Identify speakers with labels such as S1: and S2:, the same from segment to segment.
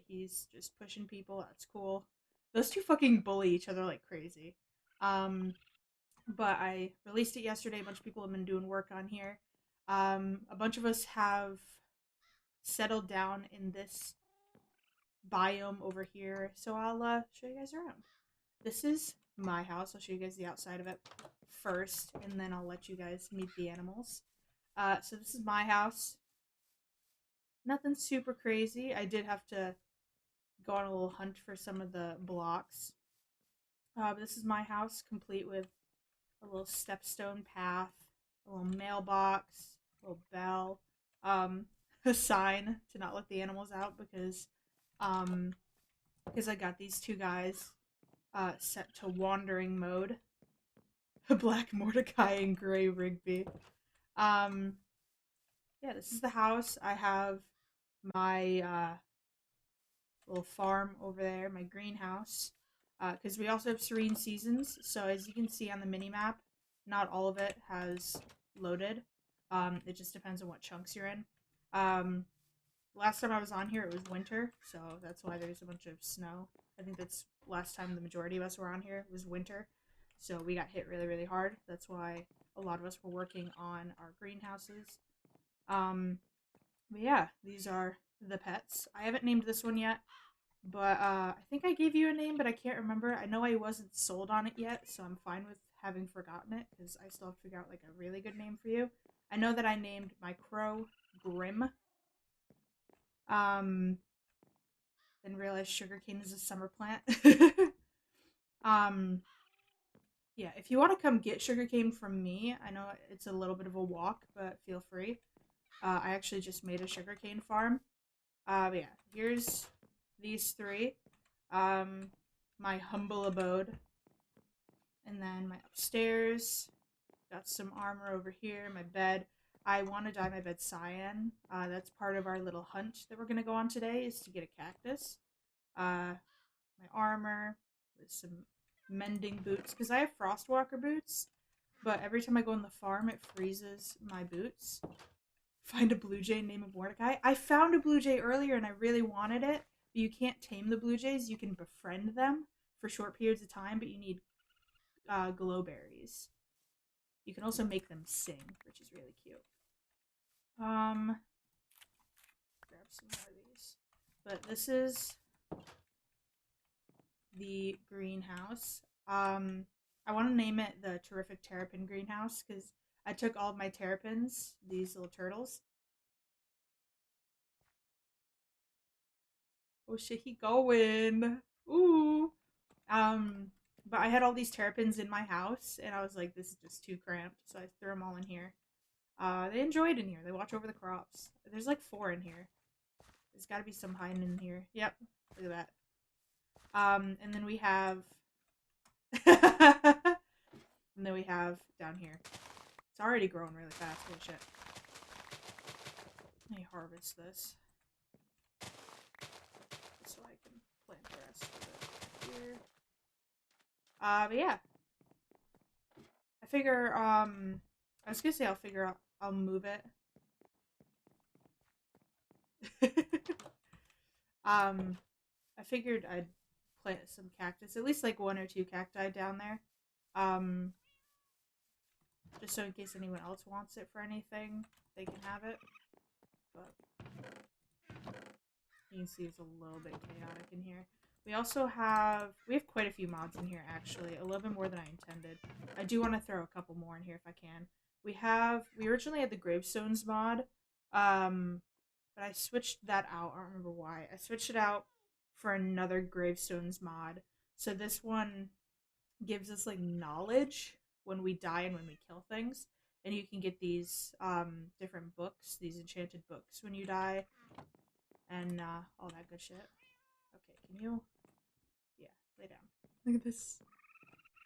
S1: He's just pushing people. That's cool. Those two fucking bully each other like crazy. But I released it yesterday. A bunch of people have been doing work on here. A bunch of us have settled down in this biome over here. So I'll show you guys around. This is my house. I'll show you guys the outside of it first, and then I'll let you guys meet the animals. So this is my house. Nothing super crazy. I did have to go on a little hunt for some of the blocks. But this is my house, complete with a little stepstone path, a little mailbox, a little bell, a sign to not let the animals out because I got these two guys set to wandering mode. Black Mordecai and Gray Rigby. Um, yeah, this is the house. I have my little farm over there, my greenhouse. Because we also have serene seasons, so as you can see on the mini map, not all of it has loaded. It just depends on what chunks you're in. Last time I was on here, it was winter, so that's why there's a bunch of snow. I think that's last time the majority of us were on here. It was winter, so we got hit really, really hard. That's why a lot of us were working on our greenhouses. But yeah, these are the pets. I haven't named this one yet, but I think I gave you a name, but I can't remember. I know I wasn't sold on it yet, so I'm fine with having forgotten it, because I still have to figure out like a really good name for you. I know that I named my crow Grim. Didn't realize sugarcane is a summer plant. um, yeah, if you want to come get sugarcane from me, I know it's a little bit of a walk, but feel free. I actually just made a sugarcane farm. But yeah, here's these three. My humble abode. And then my upstairs. Got some armor over here, my bed. I want to dye my bed cyan. That's part of our little hunt that we're going to go on today, is to get a cactus. My armor with some mending boots, because I have frostwalker boots, but every time I go on the farm it freezes my boots. Find a blue jay named Mordecai. I found a blue jay earlier and I really wanted it, but you can't tame the blue jays. You can befriend them for short periods of time, but you need glowberries. You can also make them sing, which is really cute. Grab some more of these. But this is the greenhouse. I want to name it the Terrific Terrapin Greenhouse because I took all of my terrapins, these little turtles. Oh shit, he going. Ooh. But I had all these terrapins in my house, and I was like, this is just too cramped, so I threw them all in here. They enjoyed in here. They watch over the crops. There's like 4 in here. There's got to be some hiding in here. Yep, look at that. And then we have, and then we have down here. It's already growing really fast. Holy shit! Let me harvest this so I can plant the rest of it here. But yeah, I figure. I was gonna say I'll figure out. I'll move it. I figured I'd plant some cactus, at least like 1 or 2 cacti down there. Just so in case anyone else wants it for anything, they can have it. But you can see it's a little bit chaotic in here. We also have quite a few mods in here actually, a little bit more than I intended. I do want to throw a couple more in here if I can. We originally had the gravestones mod, but I switched that out. I don't remember why. I switched it out for another gravestones mod. So this one gives us like knowledge when we die and when we kill things. And you can get these different books, these enchanted books when you die. And all that good shit. Okay, can you? Yeah, lay down. Look at this.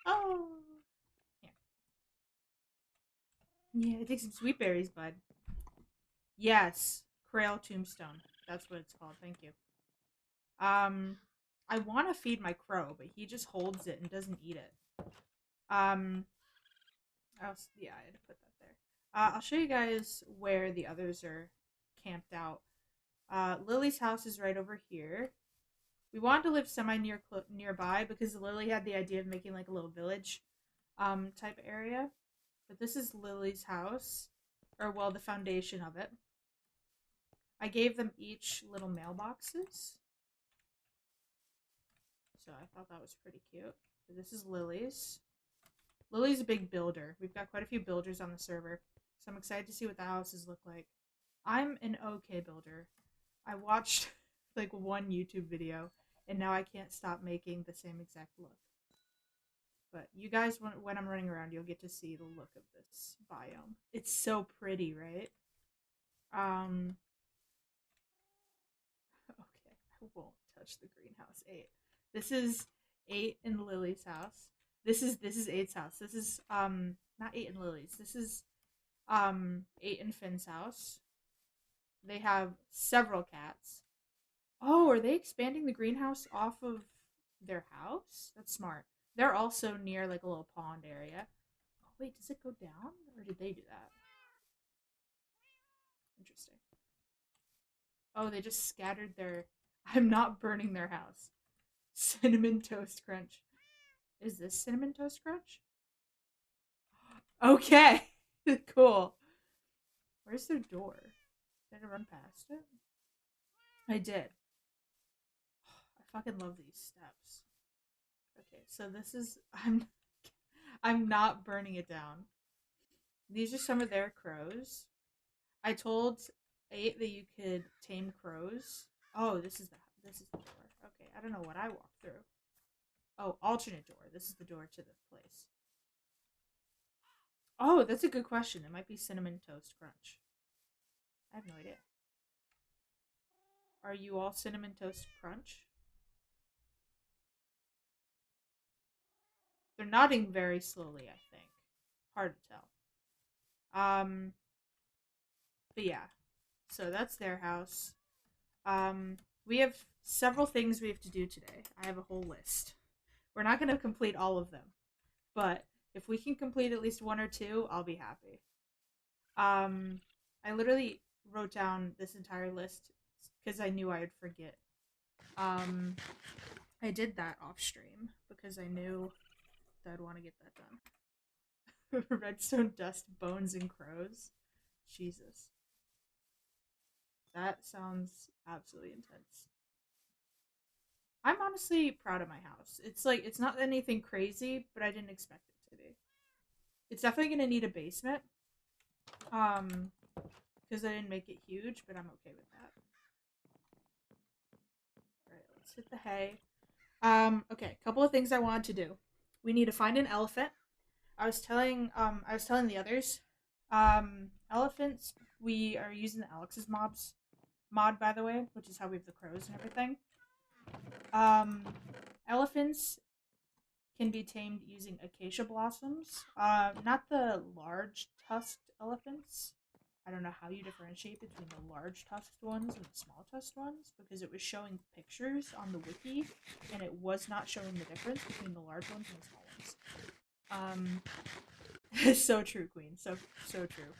S1: Oh! Here. Yeah, take some sweet berries, bud. Yes, Krail Tombstone. That's what it's called. Thank you. I want to feed my crow, but he just holds it and doesn't eat it. Yeah, I had to put that there. I'll show you guys where the others are camped out. Lillie's house is right over here. We wanted to live nearby because Lillie had the idea of making like a little village type area. But this is Lillie's house, or well, the foundation of it. I gave them each little mailboxes. So I thought that was pretty cute. So this is Lily's. Lily's a big builder. We've got quite a few builders on the server. So I'm excited to see what the houses look like. I'm an okay builder. I watched like one YouTube video and now I can't stop making the same exact look. But you guys, when I'm running around, you'll get to see the look of this biome. It's so pretty, right? Okay, I won't touch the greenhouse. 8. This is 8 in Lily's house. This is 8's house. This is not 8 in Lily's. This is 8 in Finn's house. They have several cats. Oh, are they expanding the greenhouse off of their house? That's smart. They're also near like a little pond area. Oh wait, does it go down? Or did they do that? Interesting. Oh, they just scattered their... I'm not burning their house. Cinnamon Toast Crunch. Is this Cinnamon Toast Crunch? Okay. Cool. Where's their door? Did I run past it? I did. I fucking love these steps. Okay, so this is... I'm not burning it down. These are some of their crows. I told 8 that you could tame crows. Oh, this is the door. Okay, I don't know what I walked through. Oh, alternate door. This is the door to the place. Oh, that's a good question. It might be Cinnamon Toast Crunch. I have no idea. Are you all Cinnamon Toast Crunch? They're nodding very slowly, I think. Hard to tell. But yeah. So that's their house. We have several things we have to do today. I have a whole list. We're not going to complete all of them. But if we can complete at least 1 or 2, I'll be happy. I literally wrote down this entire list because I knew I would forget. I did that off stream because I knew that I'd want to get that done. Redstone dust, bones, and crows. Jesus. That sounds absolutely intense. I'm honestly proud of my house. It's like, it's not anything crazy, but I didn't expect it to be. It's definitely going to need a basement. Because I didn't make it huge, but I'm okay with that. Alright, let's hit the hay. Okay, a couple of things I wanted to do. We need to find an elephant. I was telling the others, elephants, we are using the Alex's mod, by the way, which is how we have the crows and everything. Elephants can be tamed using acacia blossoms. Not the large tusked elephants. I don't know how you differentiate between the large tusked ones and the small tusked ones, because it was showing pictures on the wiki, and it was not showing the difference between the large ones and the small ones. So true, Queen. So true.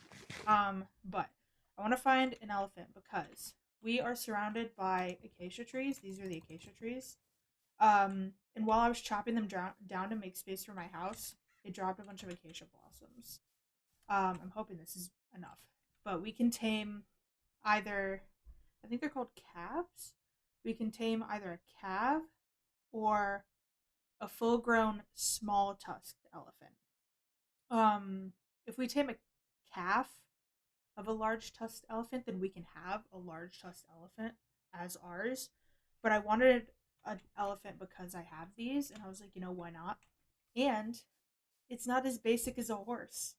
S1: But I want to find an elephant because we are surrounded by acacia trees. These are the acacia trees. And while I was chopping them down to make space for my house, it dropped a bunch of acacia blossoms. I'm hoping this is enough. But we can tame either, I think they're called calves. We can tame either a calf or a full-grown small tusked elephant. If we tame a calf of a large tusked elephant, then we can have a large tusked elephant as ours. But I wanted an elephant because I have these, and I was like, you know, why not? And it's not as basic as a horse.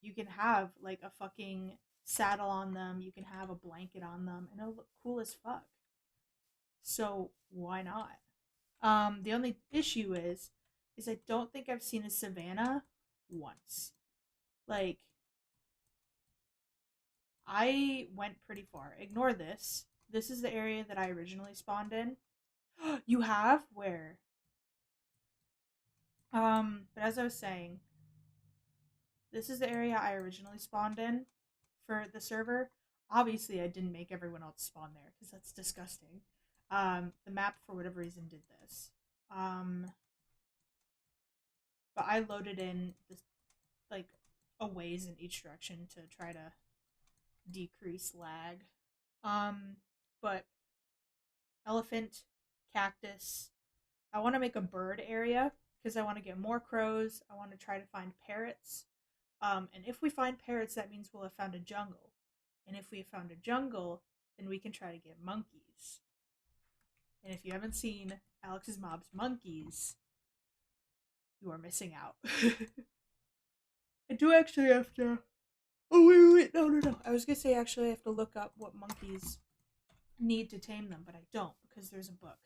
S1: You can have like a fucking saddle on them, you can have a blanket on them, and it'll look cool as fuck. So why not? The only issue is I don't think I've seen a savannah once. Like, I went pretty far. Ignore this. This is the area that I originally spawned in. You have? Where? But as I was saying, this is the area I originally spawned in for the server. Obviously, I didn't make everyone else spawn there because that's disgusting. The map, for whatever reason, did this. But I loaded in this, like, a ways in each direction to try to decrease lag. Um, but elephant, cactus. I want to make a bird area because I want to get more crows. I want to try to find parrots. And if we find parrots, that means we'll have found a jungle. And if we have found a jungle, then we can try to get monkeys. And if you haven't seen Alex's Mob's Monkeys, you are missing out. I do actually have to. Oh, wait. No. I was going to say actually I have to look up what monkeys need to tame them, but I don't because there's a book.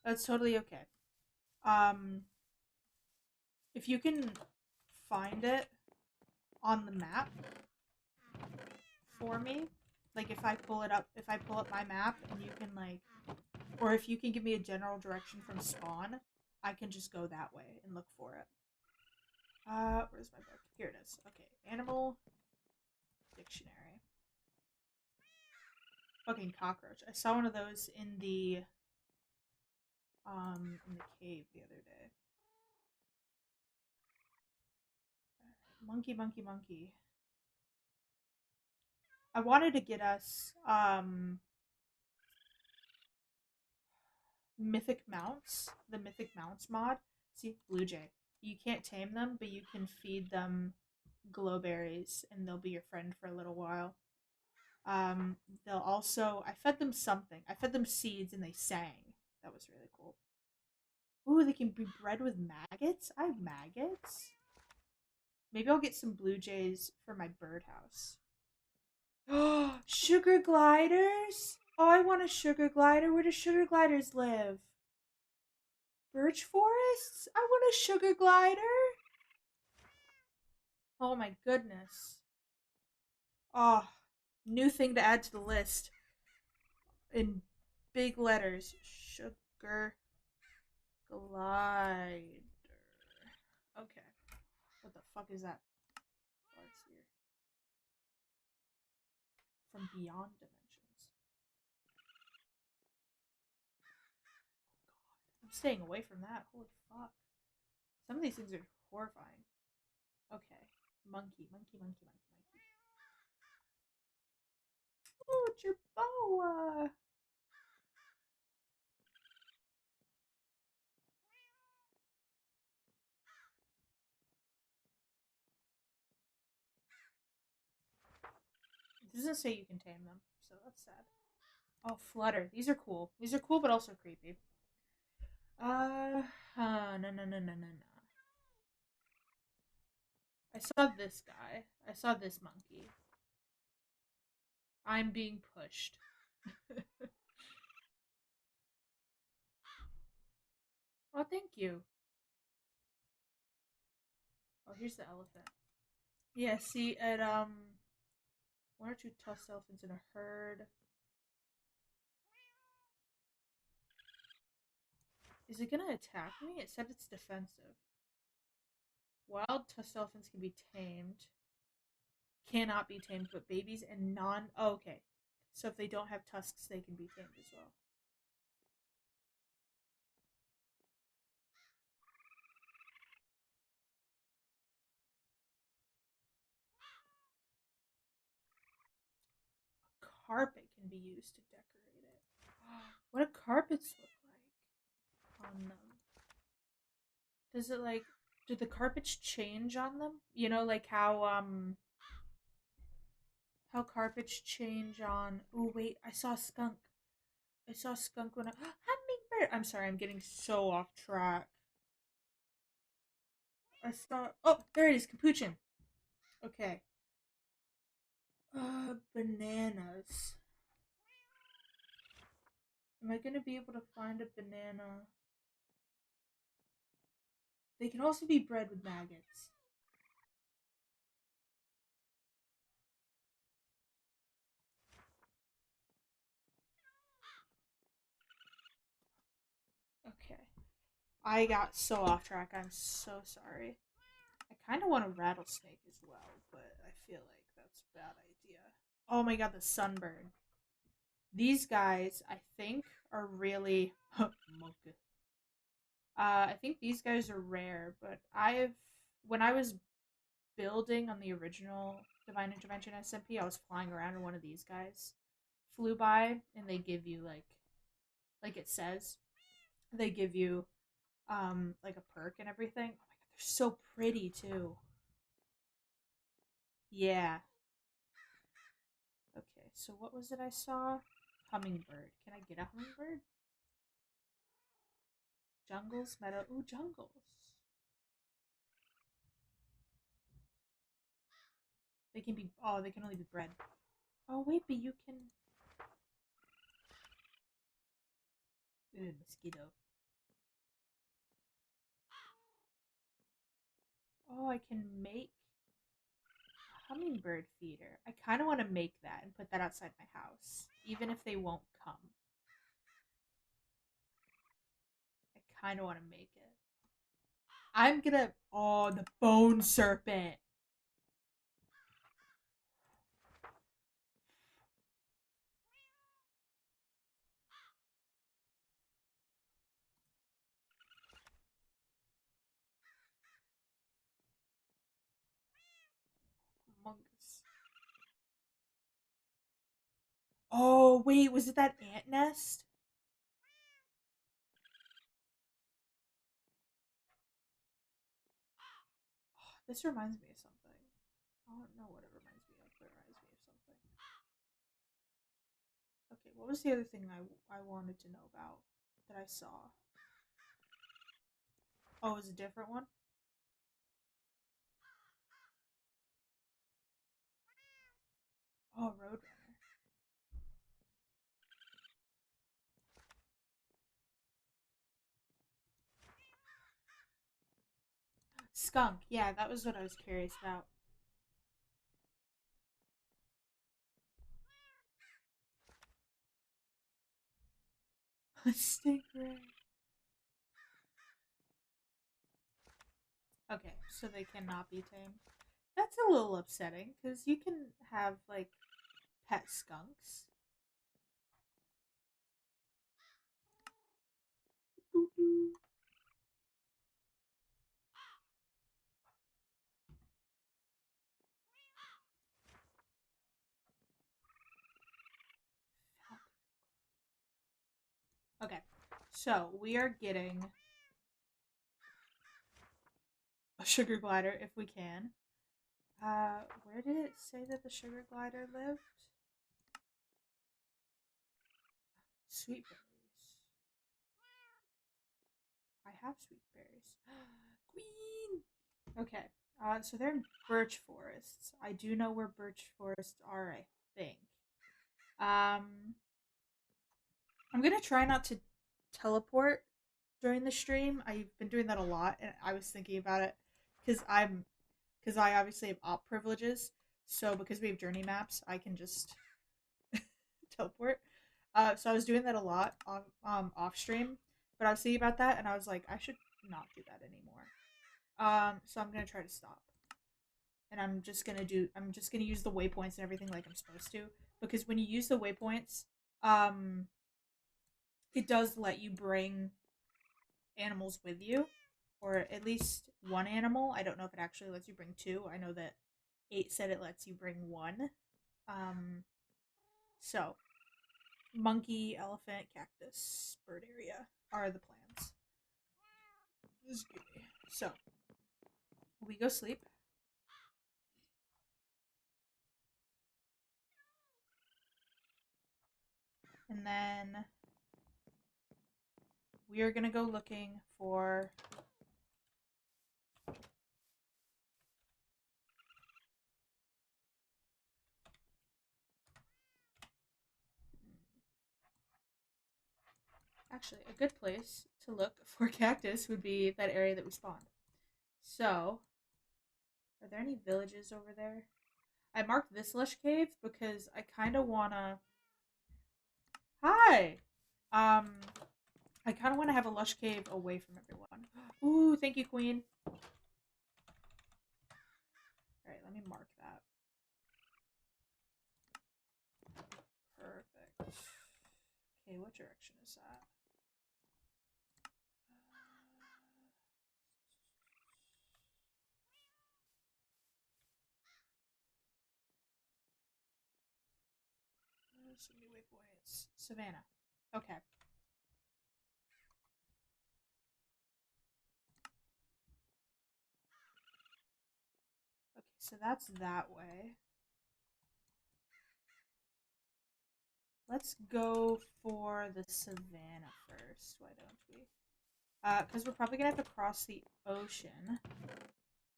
S1: That's totally okay. If you can find it on the map for me, like if I pull up my map and you can like, or if you can give me a general direction from spawn, I can just go that way and look for it. Where's my book? Here it is. Okay, animal dictionary. Fucking cockroach. I saw one of those in the cave the other day. Monkey. I wanted to get us mythic mounts, the mythic mounts mod. See, blue jay. You can't tame them, but you can feed them glowberries and they'll be your friend for a little while. They'll also, I fed them something. I fed them seeds and they sang. That was really cool. Ooh, they can be bred with maggots? I have maggots. Maybe I'll get some blue jays for my birdhouse. Oh, sugar gliders? Oh, I want a sugar glider. Where do sugar gliders live? Birch forests? I want a sugar glider. Oh my goodness. Oh, new thing to add to the list. In big letters. Sugar glider. Okay. What the fuck is that? Here. From beyond dimensions. I'm staying away from that. Holy fuck. Some of these things are horrifying. Okay. Monkey. Oh, Jerboa. It doesn't say you can tame them, so that's sad. Oh, flutter. These are cool. These are cool, but also creepy. No. I saw this guy. I saw this monkey. I'm being pushed. Oh, thank you. Oh, here's the elephant. Yeah, see, at, one or two tusked elephants in a herd. Is it gonna attack me? It said it's defensive. Wild tusked elephants can be tamed. Cannot be tamed, but babies and non... Oh, okay. So if they don't have tusks, they can be tamed as well. A carpet can be used to decorate it. What do carpets look like on them? Does it like... Do the carpets change on them? You know, like how carpets change on... Oh, wait, I saw a skunk. I saw a skunk when I... Hummingbird! I'm sorry, I'm getting so off track. I saw... Oh, there it is, capuchin. Okay. Bananas. Am I gonna be able to find a banana? They can also be bred with maggots. Okay. I got so off track. I'm so sorry. I kind of want a rattlesnake as well, but I feel like that's a bad idea. Oh my god, the sunbird. These guys, I think, are really monkey. I think these guys are rare, but when I was building on the original Divine Intervention SMP, I was flying around and one of these guys flew by, and they give you like it says, they give you like a perk and everything. Oh my god, they're so pretty too. Yeah. Okay, so what was it I saw? Hummingbird. Can I get a hummingbird? Jungles, meadow. Ooh, jungles. They can be. Oh, they can only be bred. Oh wait, but you can. Ooh, mosquito. Oh, I can make a hummingbird feeder. I kind of want to make that and put that outside my house, even if they won't come. I kind of want to make it. I'm gonna. Oh, the bone serpent. Mungus. Oh wait, was it that ant nest? Oh, this reminds me of something. I don't know what it reminds me of, but it reminds me of something. Okay, what was the other thing I wanted to know about that I saw? Oh, it was a different one? Oh, Roadrunner. Skunk. Yeah, that was what I was curious about. Stingray. Okay, so they cannot be tamed. That's a little upsetting because you can have like pet skunks. Okay, so we are getting a sugar glider if we can. Where did it say that the sugar glider lived? Sweet berries. I have sweet berries. Queen! Okay, so they're in birch forests. I do know where birch forests are, I think. Um, I'm gonna try not to teleport during the stream. I've been doing that a lot, and I was thinking about it because I obviously have op privileges. So because we have journey maps, I can just teleport. So I was doing that a lot on off stream, but I was thinking about that, and I was like, I should not do that anymore. So I'm gonna try to stop, and I'm just gonna use the waypoints and everything like I'm supposed to, because when you use the waypoints, um, it does let you bring animals with you, or at least one animal. I don't know if it actually lets you bring two. I know that 8 said it lets you bring one. Um, so monkey, elephant, cactus, bird area are the plans. So we go sleep. And then we are going to go looking for actually a good place to look for cactus would be that area that we spawned. So, are there any villages over there? I marked this lush cave because I kind of want to Hi. Um I kind of want to have a lush cave away from everyone. Ooh, thank you, queen. All right, let me mark that. Perfect. Okay, what direction is that? So many waypoints. Savannah. Okay. Okay, so that's that way. Let's go for the savannah first. Why don't we? Because we're probably gonna have to cross the ocean.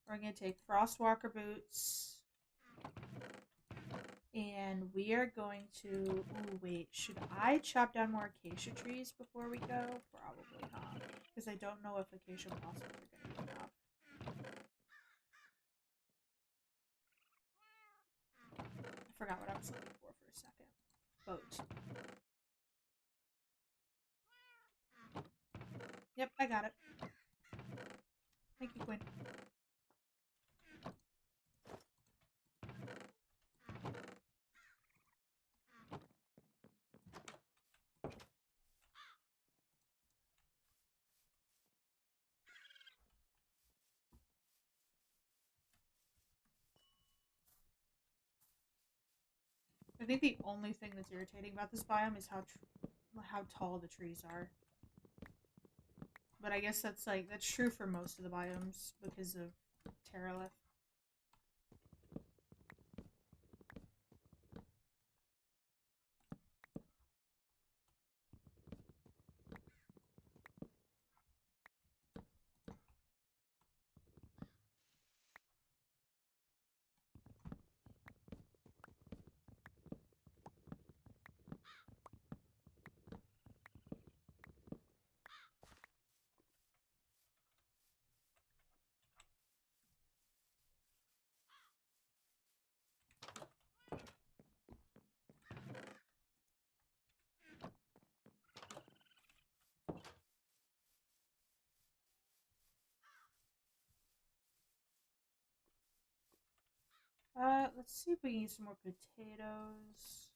S1: We're gonna take frostwalker boots. And we are going to... Ooh, wait. Should I chop down more acacia trees before we go? Probably not. Because I don't know if acacia blossoms are going to be enough. I forgot what I was looking for a second. Boat. Yep, I got it. Thank you, Quinn. I think the only thing that's irritating about this biome is how tall the trees are. But I guess that's true for most of the biomes because of Terralith. Let's see if we can get some more potatoes.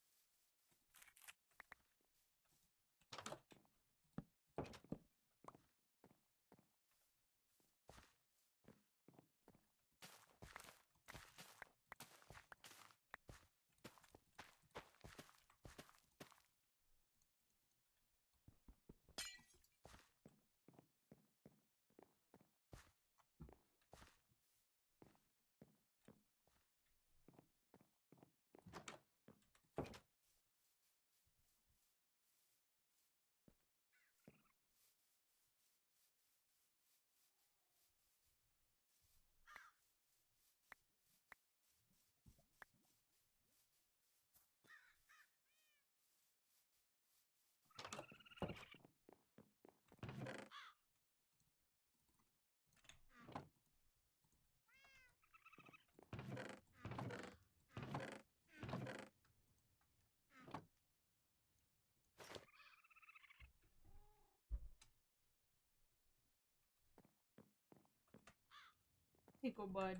S1: Pickle bud.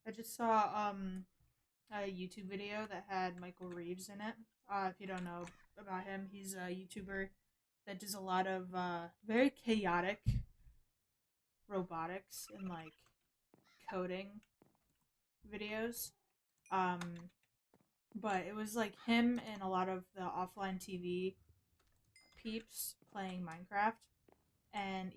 S1: I just saw a YouTube video that had Michael Reeves in it. If you don't know about him, he's a YouTuber that does a lot of very chaotic robotics and coding videos. Um, but it was him and a lot of the offline TV peeps playing Minecraft, and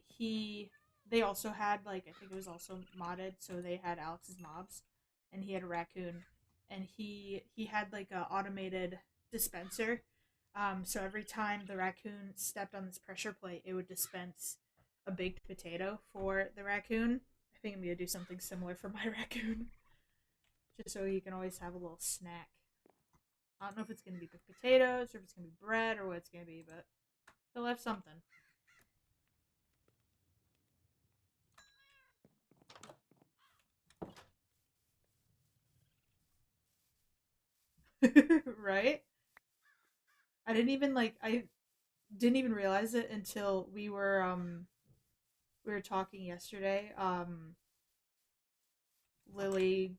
S1: they also had I think it was also modded, so they had Alex's mobs, and he had a raccoon, and he had a automated dispenser. So every time the raccoon stepped on this pressure plate, it would dispense a baked potato for the raccoon. I think I'm gonna do something similar for my raccoon, just so he can always have a little snack. I don't know if it's gonna be baked potatoes or if it's gonna be bread or what it's gonna be, but he'll have something. Right? I didn't even realize it until we were talking yesterday. Lillie,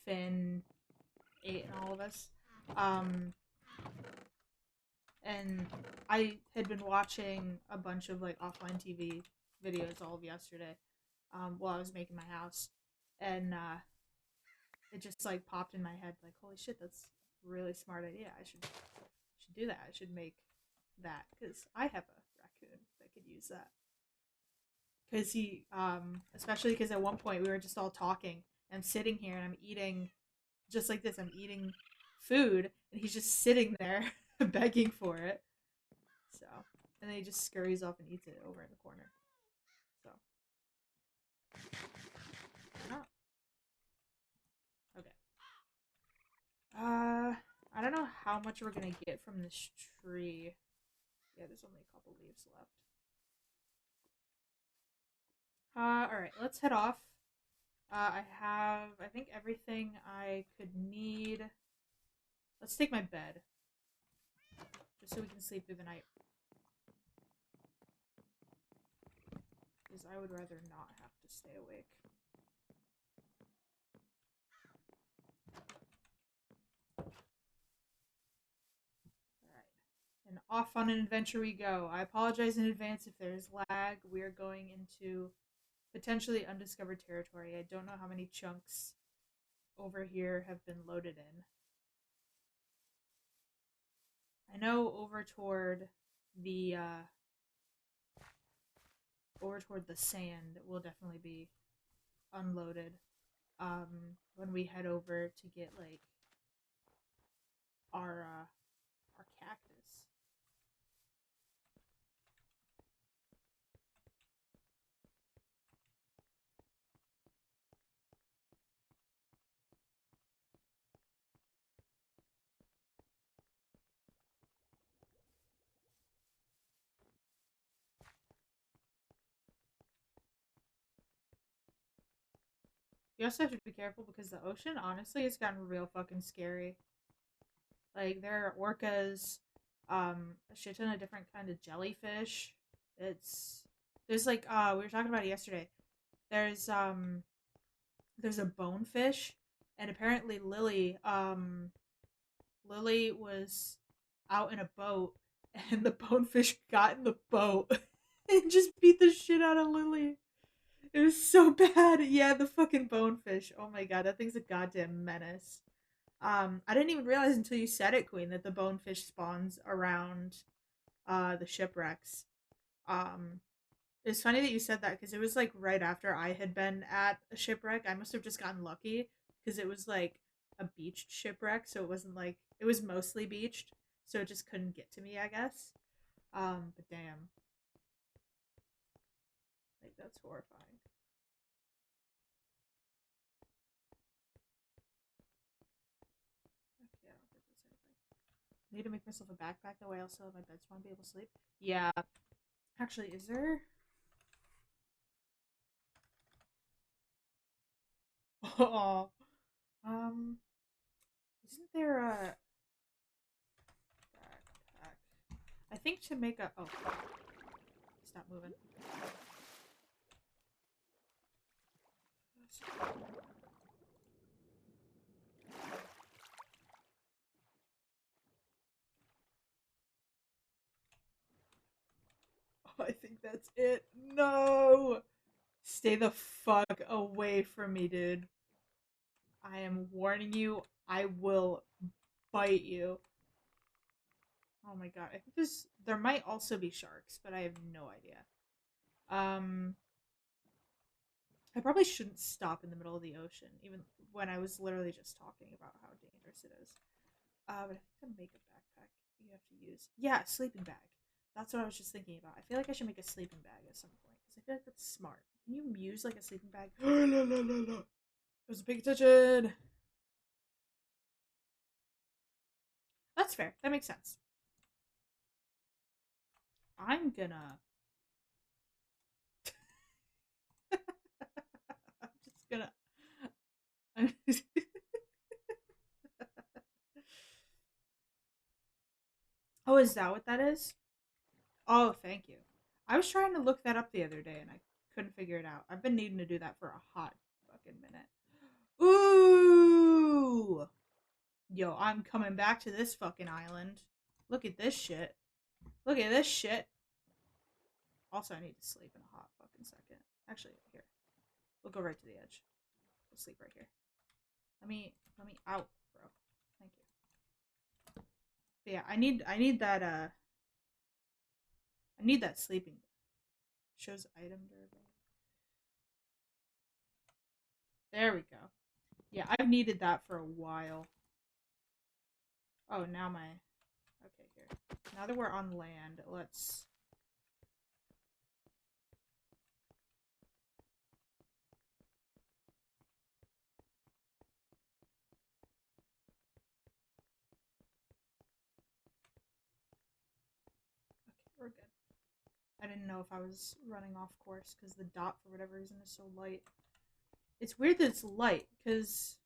S1: Finn, 8, and all of us. And I had been watching a bunch of like offline TV videos all of yesterday, while I was making my house, and it just like popped in my head like, holy shit, that's a really smart idea. I should do that. I should make that because I have a raccoon that could use that. Because he, especially because at one point we were just all talking. I'm sitting here and I'm eating just like this. I'm eating food and he's just sitting there begging for it. So, and then he just scurries off and eats it over in the corner. So, oh, okay. I don't know how much we're gonna get from this tree. Yeah, there's only a couple leaves left. Alright, let's head off. I have, I think, everything I could need. Let's take my bed, just so we can sleep through the night. Because I would rather not have to stay awake. Alright. And off on an adventure we go. I apologize in advance if there's lag. We are going into potentially undiscovered territory. I don't know how many chunks over here have been loaded in. I know the over toward the sand will definitely be unloaded when we head over to get like our cactus. You also have to be careful because the ocean honestly has gotten real fucking scary. Like there are orcas, a shit ton of different kind of jellyfish. It's there's like we were talking about it yesterday. There's there's a bonefish, and apparently Lillie was out in a boat, and the bonefish got in the boat and just beat the shit out of Lillie. It was so bad. Yeah, the fucking bonefish. Oh my god, that thing's a goddamn menace. I didn't even realize until you said it, Queen, that the bonefish spawns around the shipwrecks. Um, it's funny that you said that because it was like right after I had been at a shipwreck. I must have just gotten lucky because it was like a beached shipwreck, so it wasn't like it was mostly beached, so it just couldn't get to me, I guess. But damn, like that's horrifying. Okay, I don't think that's anything. I need to make myself a backpack that way I'll still have my bed spawn be able to sleep. Yeah. Actually, is there oh isn't there a backpack? I think to make a oh stop moving. I think that's it. No! Stay the fuck away from me, dude. I am warning you, I will bite you. Oh my god. I think there might also be sharks, but I have no idea. Um I probably shouldn't stop in the middle of the ocean, even when I was literally just talking about how dangerous it is. But I think to make a backpack, you have to use a sleeping bag. That's what I was just thinking about. I feel like I should make a sleeping bag at some point because I feel like that's smart. Can you use like a sleeping bag? La, la, la, la. I was paying attention. That's fair. That makes sense. I'm gonna. I'm just gonna. I'm oh, is that what that is? Oh, thank you. I was trying to look that up the other day and I couldn't figure it out. I've been needing to do that for a hot fucking minute. Ooh! Yo, I'm coming back to this fucking island. Look at this shit. Look at this shit. Also, I need to sleep in a hot fucking second. Actually, here. We'll go right to the edge. We'll sleep right here. Let me out, bro. Thank you. But yeah, I need that sleeping. Shows item durability. There we go. Yeah, I've needed that for a while. Oh, now my... Okay, here. Now that we're on land, let's... Okay, we're good. I didn't know if I was running off course because the dot, for whatever reason, is so light. It's weird that it's light, because...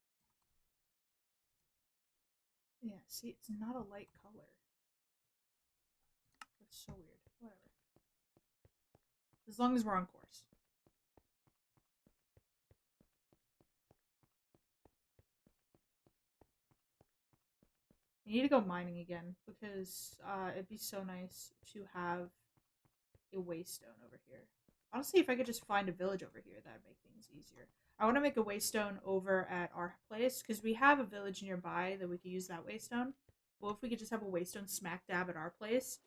S1: Yeah, see, it's not a light color. That's so weird. Whatever. As long as we're on course. I need to go mining again, because it'd be so nice to have a waystone over here. Honestly, if I could just find a village over here, that'd make things easier. I want to make a waystone over at our place, because we have a village nearby that we could use that waystone. Well, if we could just have a waystone smack dab at our place,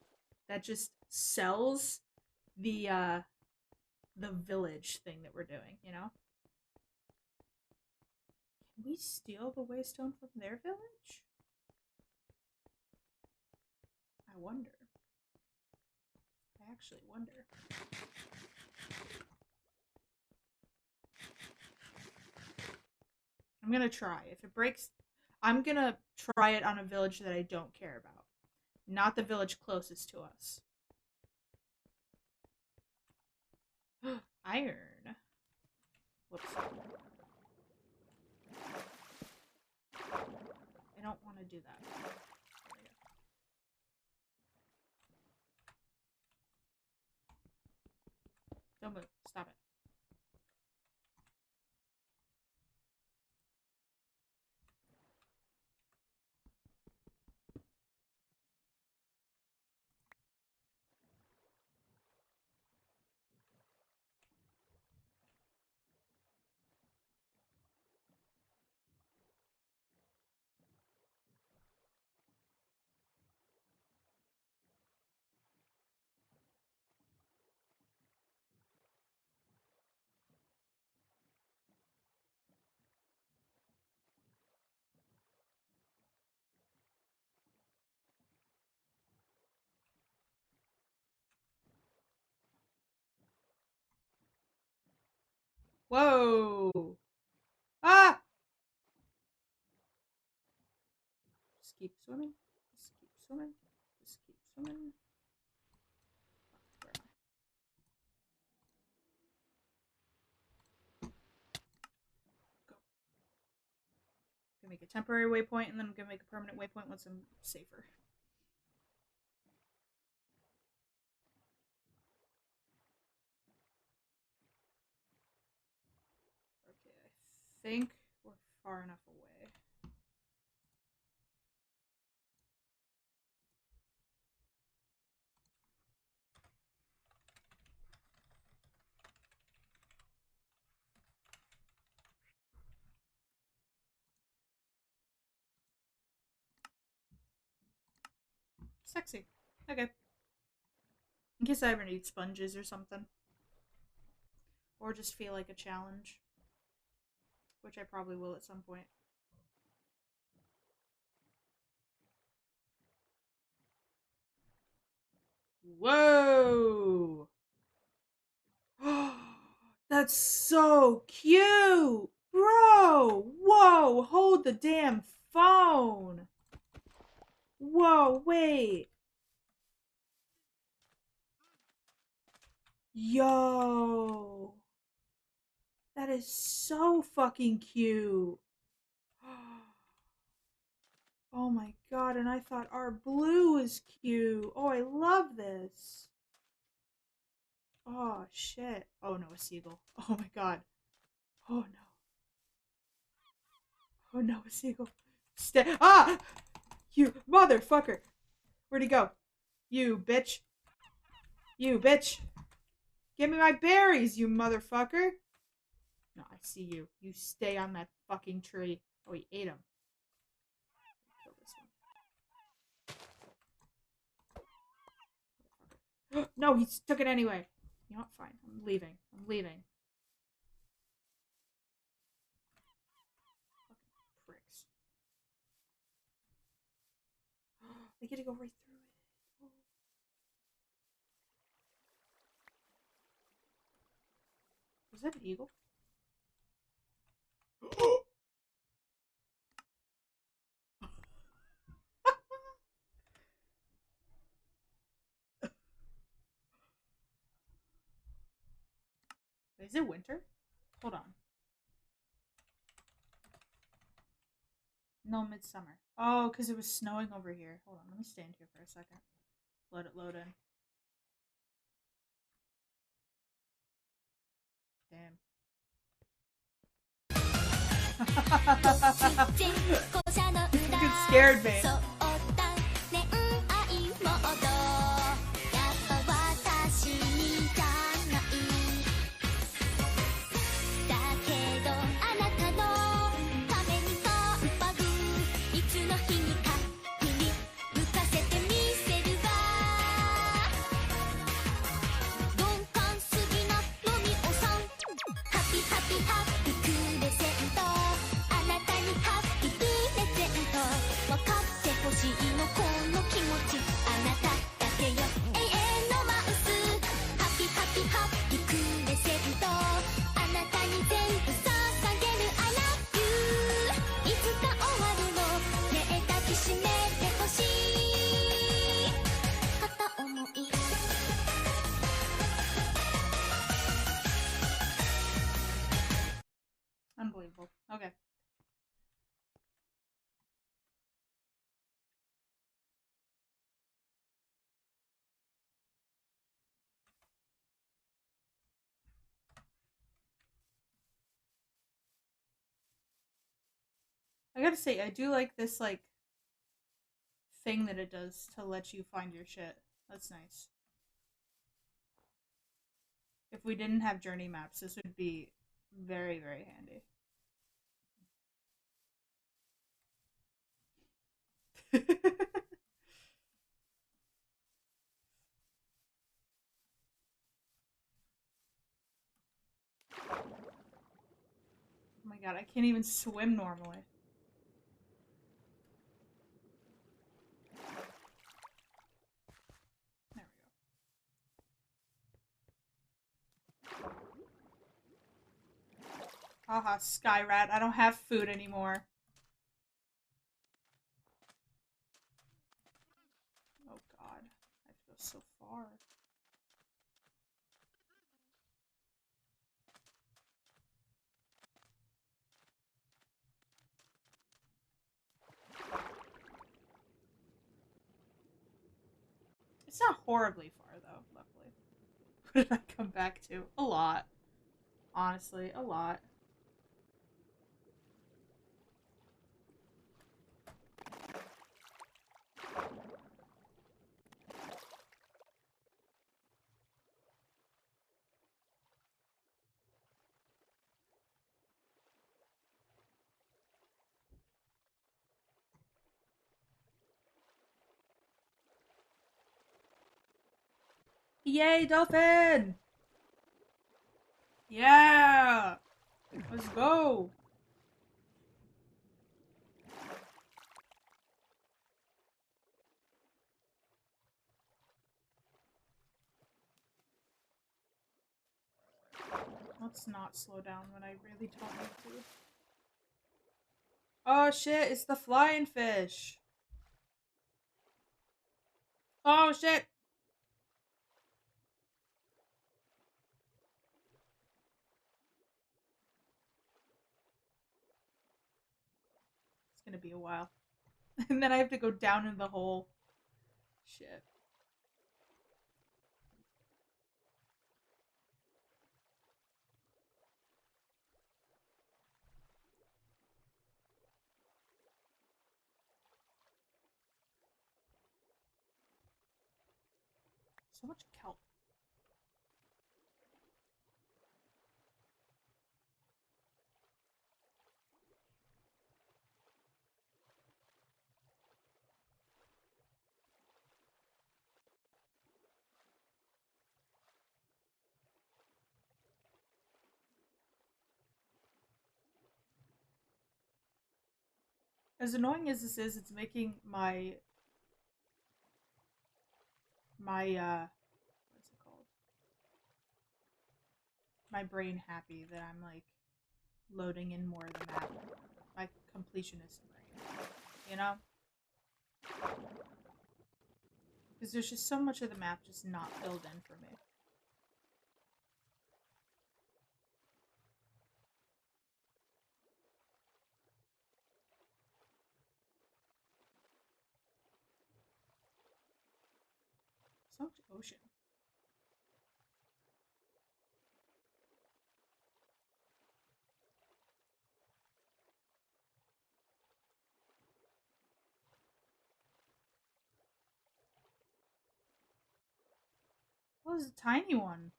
S1: that just sells the village thing that we're doing, you know? Can we steal the waystone from their village? I wonder. I actually wonder. I'm gonna try. If it breaks, I'm gonna try it on a village that I don't care about. Not the village closest to us. Iron. Whoops. I don't want to do that. Don't move. Stop it. Whoa! Ah! Just keep swimming. Just keep swimming. Just keep swimming. Go. I'm gonna make a temporary waypoint, and then I'm gonna make a permanent waypoint once I'm safer. Okay, I think we're far enough away. Sexy. Okay. In case I ever need sponges or something. Or just feel like a challenge. Which I probably will at some point. Whoa! That's so cute! Bro! Whoa! Hold the damn phone! Whoa, wait! Yo! That is so fucking cute! Oh my god, and I thought our blue was cute! Oh, I love this! Oh, shit. Oh no, a seagull. Oh my god. Oh no. Oh no, a seagull. Stay. Ah! You motherfucker. Where'd he go? You bitch. You bitch. Give me my berries, you motherfucker. No, I see you. You stay on that fucking tree. Oh, he ate him. Kill this one. No, he took it anyway. You know what? Fine. I'm leaving. I'm leaving. Fucking pricks. I get to go right through it. Was that an eagle? Is it winter? Hold on. No, midsummer. Oh, because it was snowing over here. Hold on, let me stand here for a second. Let it load in. Damn. Fucking scared me. Unbelievable. Okay. I gotta say, I do like this, like, thing that it does to let you find your shit. That's nice. If we didn't have journey maps, this would be very, very handy. Oh my god, I can't even swim normally. There we go. Haha, Sky Rat, I don't have food anymore. Oh god, I have to go so far. It's not horribly far, though, luckily. What did I come back to? A lot. Honestly, a lot. Yay, dolphin! Yeah! Let's go! Let's not slow down when I really don't need to. Oh shit, it's the flying fish! Oh shit! It's gonna be a while. And then I have to go down in the hole. Shit. So much kelp. As annoying as this is, it's making my what's it called? My brain happy that I'm like loading in more of the map. My completionist brain. You know? Because there's just so much of the map just not filled in for me. So much ocean. What was a tiny one?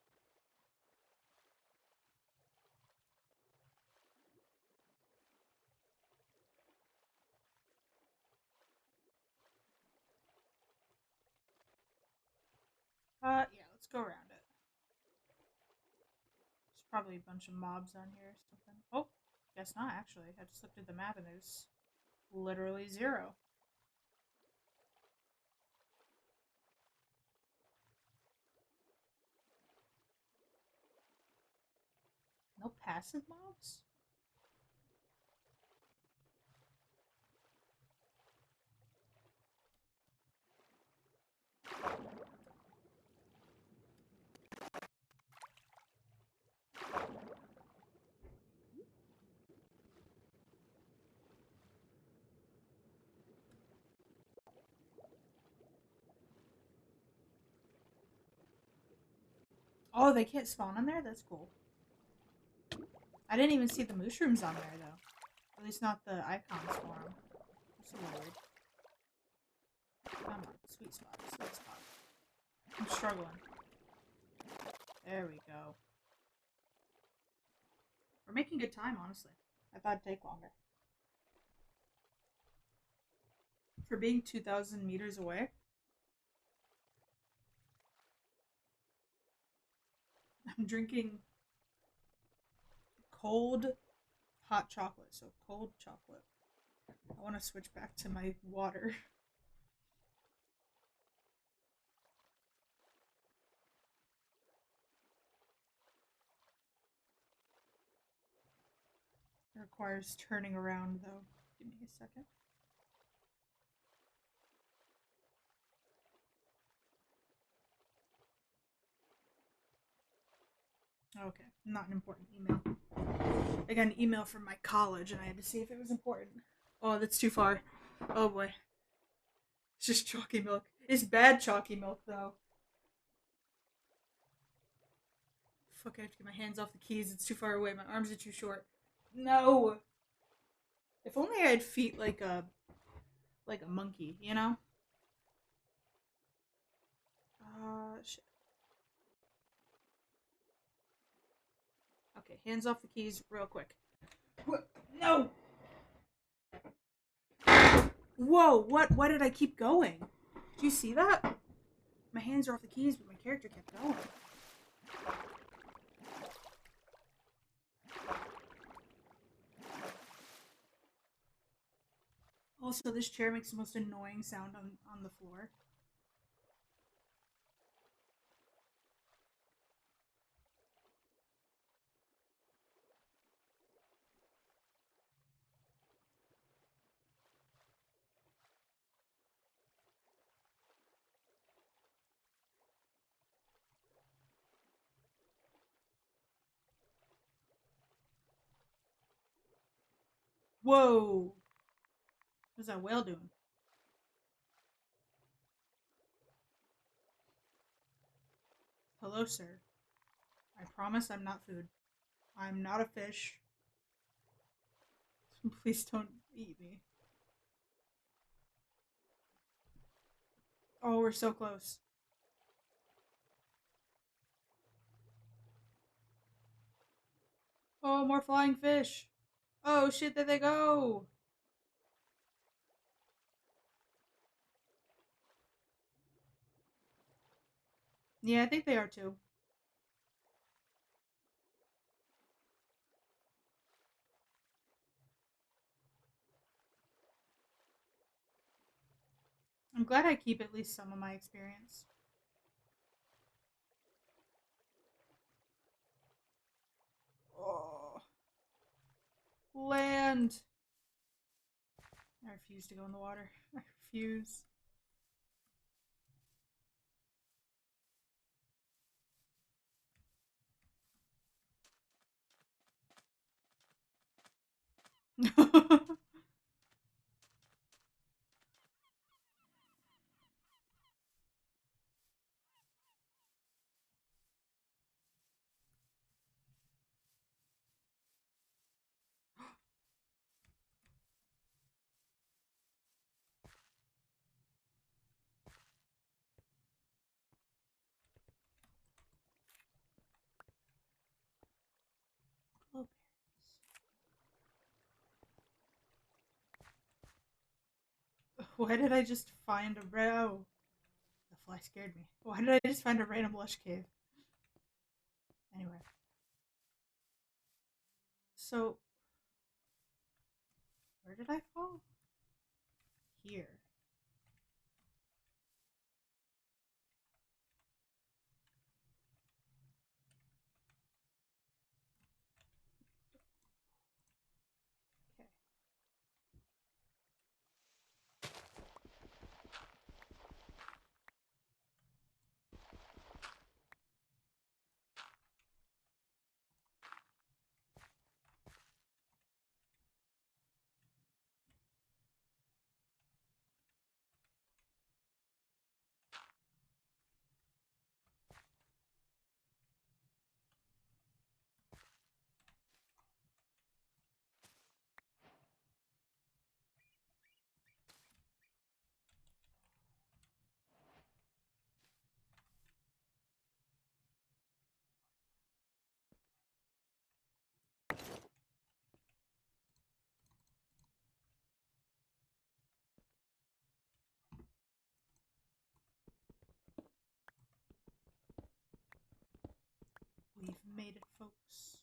S1: Yeah, let's go around it. There's probably a bunch of mobs on here or something. Oh, guess not actually. I just looked at the map and there's literally zero. No passive mobs? Oh, they can't spawn on there? That's cool. I didn't even see the mushrooms on there, though. At least not the icons for them. That's a little weird. Come on. Sweet spot. Sweet spot. I'm struggling. There we go. We're making good time, honestly. I thought it'd take longer. For being 2,000 meters away, I'm drinking cold hot chocolate. So cold chocolate. I want to switch back to my water. It requires turning around, though. Give me a second. Okay, not an important email. I got an email from my college and I had to see if it was important. Oh, that's too far. Oh boy. It's just chalky milk. It's bad chalky milk, though. Fuck, I have to get my hands off the keys. It's too far away. My arms are too short. No! If only I had feet like a monkey, you know? Shit. Okay, hands off the keys real quick. No! Whoa, what? Why did I keep going? Do you see that? My hands are off the keys, but my character kept going. Also, this chair makes the most annoying sound on the floor. Whoa! What's that whale doing? Hello, sir. I promise I'm not food. I'm not a fish. Please don't eat me. Oh, we're so close. Oh, more flying fish. Oh shit, there they go. Yeah, I think they are too. I'm glad I keep at least some of my experience. Oh, land. I refuse to go in the water. I refuse. Oh, why did I just find a oh, the fly scared me. Why did I just find a random lush cave? Anyway, so where did I fall? Here. Okay. We've made it, folks.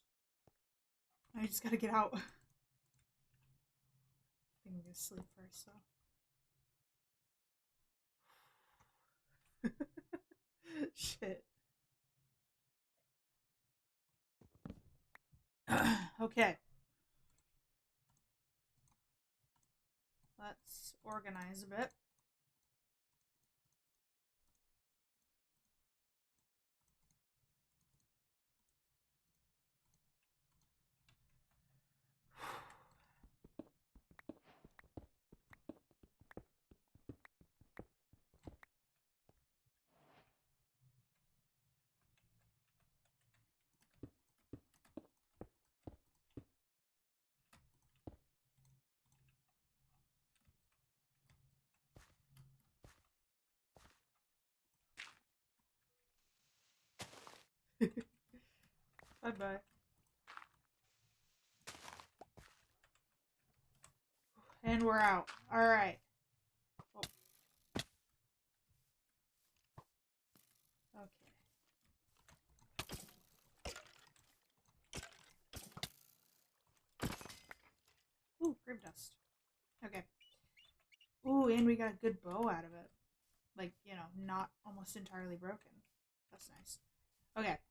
S1: I just gotta get out. I think I'm gonna sleep first, though. Shit. Okay. Let's organize a bit. Bye bye. And we're out. Alright. Oh. Okay. Ooh, grave dust. Okay. Ooh, and we got a good bow out of it. Like, you know, not almost entirely broken. That's nice. Okay. Let's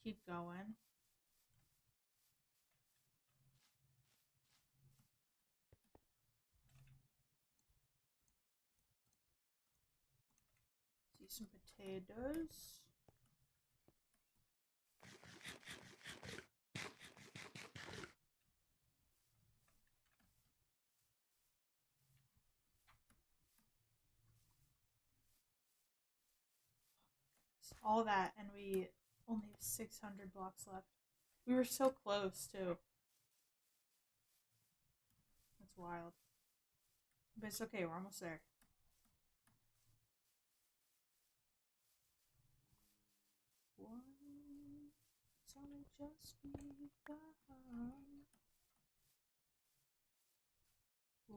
S1: keep going. See some potatoes. All that, and we only have 600 blocks left. We were so close, too. That's wild. But it's okay, we're almost there. just begun.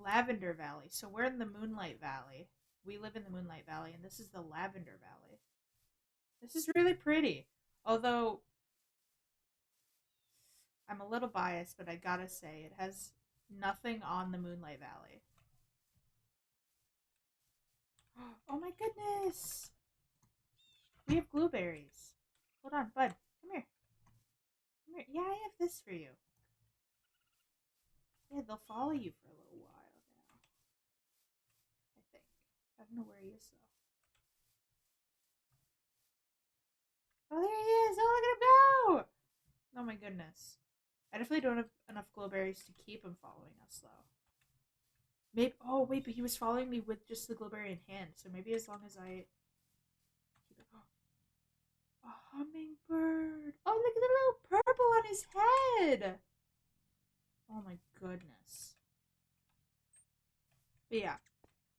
S1: Lavender Valley. So we're in the Moonlight Valley. We live in the Moonlight Valley, and this is the Lavender Valley. This is really pretty. Although, I'm a little biased, but I gotta say, it has nothing on the Moonlight Valley. Oh my goodness! We have blueberries. Hold on, bud. Come here. Come here. Yeah, I have this for you. Yeah, they'll follow you for a little while now. I think. I don't know where he is, though. Oh, there he is! Oh, look at him go! Oh my goodness. I definitely don't have enough glowberries to keep him following us, though. Maybe. Oh, wait, but he was following me with just the glowberry in hand, so maybe as long as I keep it. Oh, a hummingbird! Oh, look at the little purple on his head! Oh my goodness. But yeah,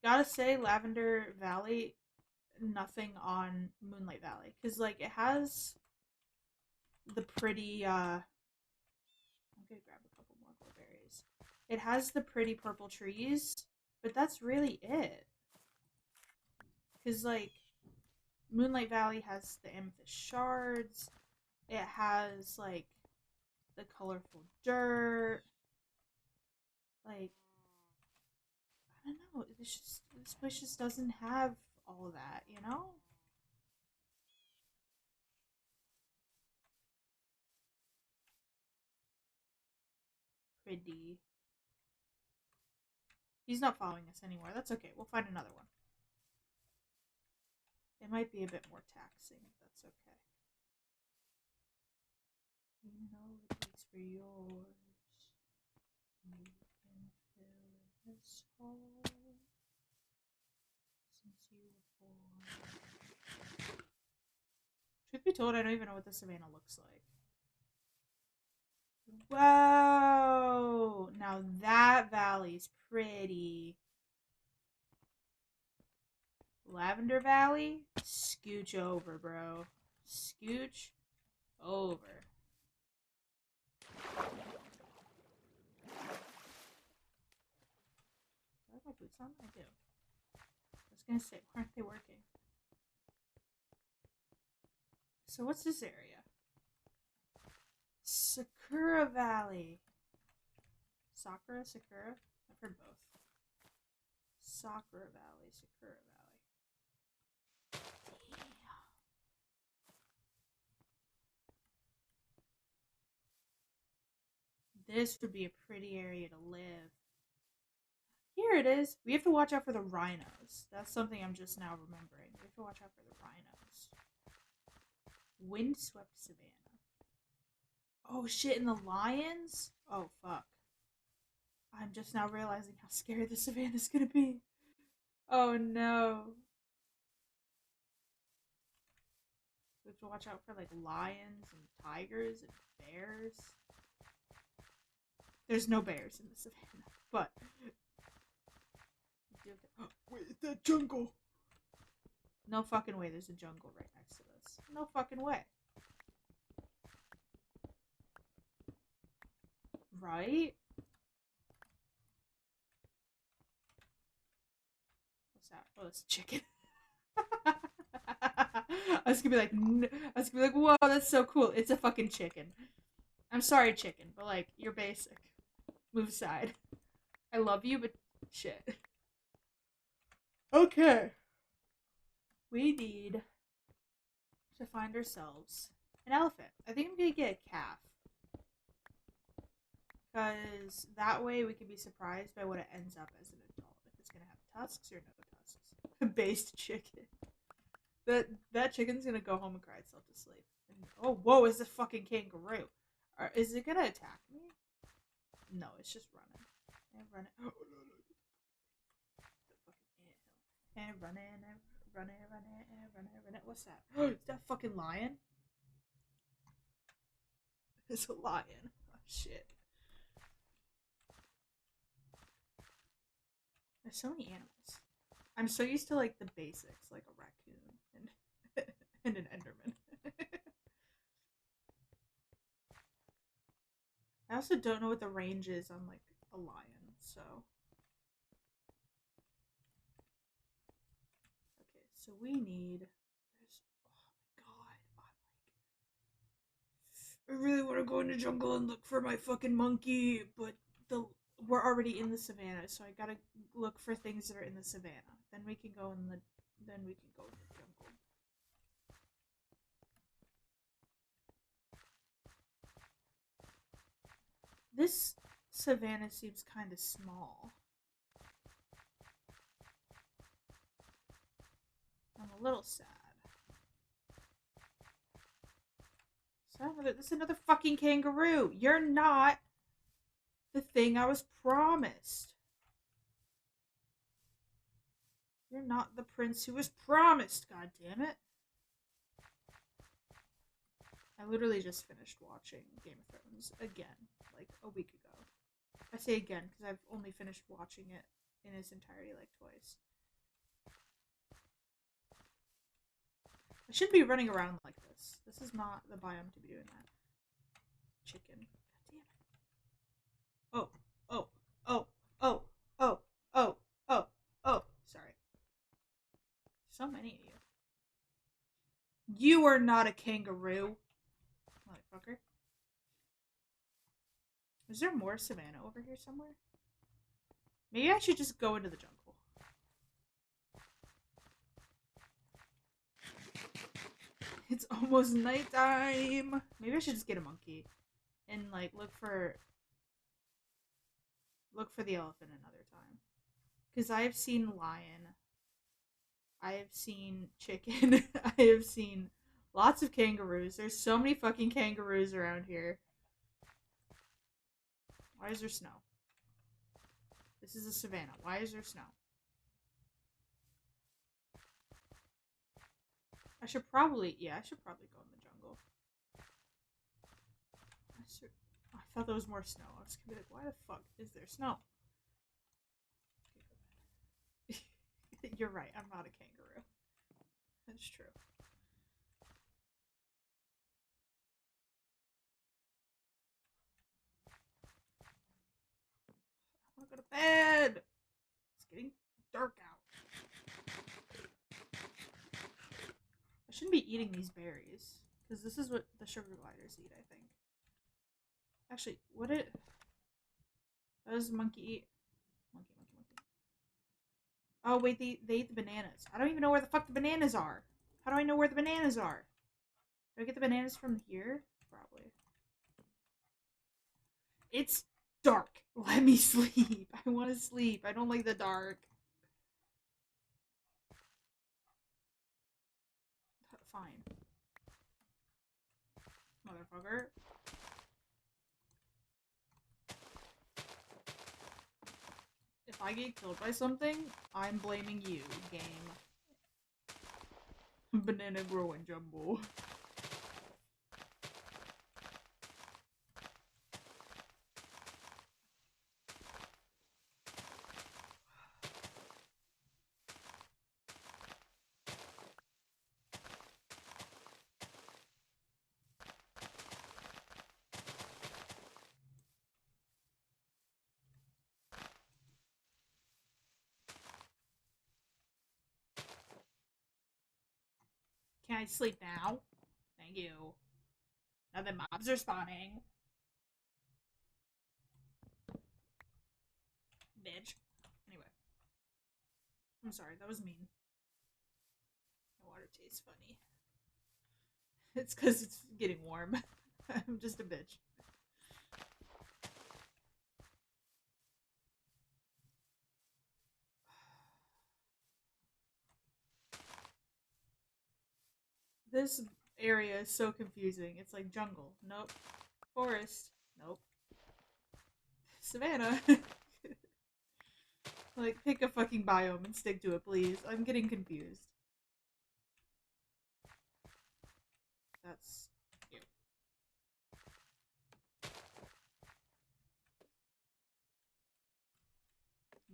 S1: gotta say, Lavender Valley, nothing on Moonlight Valley. Because, like, it has the pretty, I'm gonna grab a couple more blueberries. It has the pretty purple trees, but that's really it. Because, like, Moonlight Valley has the amethyst shards. It has, like, the colorful dirt. Like, I don't know. This place just doesn't have all of that, you know? Pretty. He's not following us anymore. That's okay. We'll find another one. It might be a bit more taxing, but that's okay. You know it is for yours. You can fill this hole since you were born. Truth be told, I don't even know what the savannah looks like. Whoa! Now that valley's pretty. Lavender Valley? Scooch over, bro. Scooch over. Do I have my boots on? I do. I was gonna say, why aren't they working? So what's this area? Sakura Valley. Sakura? Sakura? I've heard both. Sakura Valley. Sakura Valley. This would be a pretty area to live. Here it is. We have to watch out for the rhinos. That's something I'm just now remembering. We have to watch out for the rhinos. Windswept savanna. Oh shit, and the lions? Oh fuck. I'm just now realizing how scary the savannah's gonna be. Oh no. We have to watch out for like lions and tigers and bears. There's no bears in the savannah, but oh, wait, is that jungle? No fucking way there's a jungle right next to this. No fucking way. Right? What's that? Oh, it's chicken. I was gonna be like, I was gonna be like, whoa, that's so cool. It's a fucking chicken. I'm sorry, chicken, but like, you're basic. Move aside. I love you, but shit. Okay. We need to find ourselves an elephant. I think I'm gonna get a calf. Because that way we can be surprised by what it ends up as an adult. If it's gonna have tusks or no tusks. Based chicken. That chicken's gonna go home and cry itself to sleep. And, oh, whoa, is a fucking kangaroo. Is it gonna attack me? No, it's just running. And running. Oh, no, no. The fucking anthill. And running, and running, running, and running, running. What's that? Oh, is that fucking lion? It's a lion. Oh, shit. There's so many animals. I'm so used to like the basics, like a raccoon and and an enderman. I also don't know what the range is on, like, a lion, so... Okay, so we need... There's... Oh my god, I really want to go in the jungle and look for my fucking monkey, but the we're already in the savannah, so I gotta look for things that are in the savannah. Then we can go in the jungle. This savannah seems kind of small. I'm a little sad. This is another fucking kangaroo. You're not the thing I was promised. You're not the prince who was promised, god damn it. I literally just finished watching Game of Thrones again, like a week ago. I say again because I've only finished watching it in its entirety like twice. I shouldn't be running around like this. This is not the biome to be doing that. Chicken. God damn it. Oh, oh, oh, oh, oh, oh, oh, oh. Sorry. So many of you. You are not a kangaroo. Motherfucker. Is there more savannah over here somewhere? Maybe I should just go into the jungle. It's almost nighttime. Maybe I should just get a monkey and like look for the elephant another time. Because I have seen lion. I have seen chicken. I have seen lots of kangaroos. There's so many fucking kangaroos around here. Why is there snow? This is a savannah. Why is there snow? I should probably go in the jungle. I thought there was more snow. I was gonna be like, why the fuck is there snow? You're right, I'm not a kangaroo. That's true. I wanna go to bed! It's getting dark out. I shouldn't be eating these berries. Because this is what the sugar gliders eat, I think. Actually, what does a monkey eat? Monkey. Oh, wait, they eat the bananas. I don't even know where the fuck the bananas are. How do I know where the bananas are? Do I get the bananas from here? Probably. It's dark. Let me sleep. I want to sleep. I don't like the dark. Fine. Motherfucker. If I get killed by something, I'm blaming you, game. Banana growing jumbo. Can I sleep now? Thank you. Now the mobs are spawning. Bitch. Anyway. I'm sorry, that was mean. My water tastes funny. It's because it's getting warm. I'm just a bitch. This area is so confusing. It's like jungle. Nope. Forest. Nope. Savannah. Like, pick a fucking biome and stick to it, please. I'm getting confused. That's you.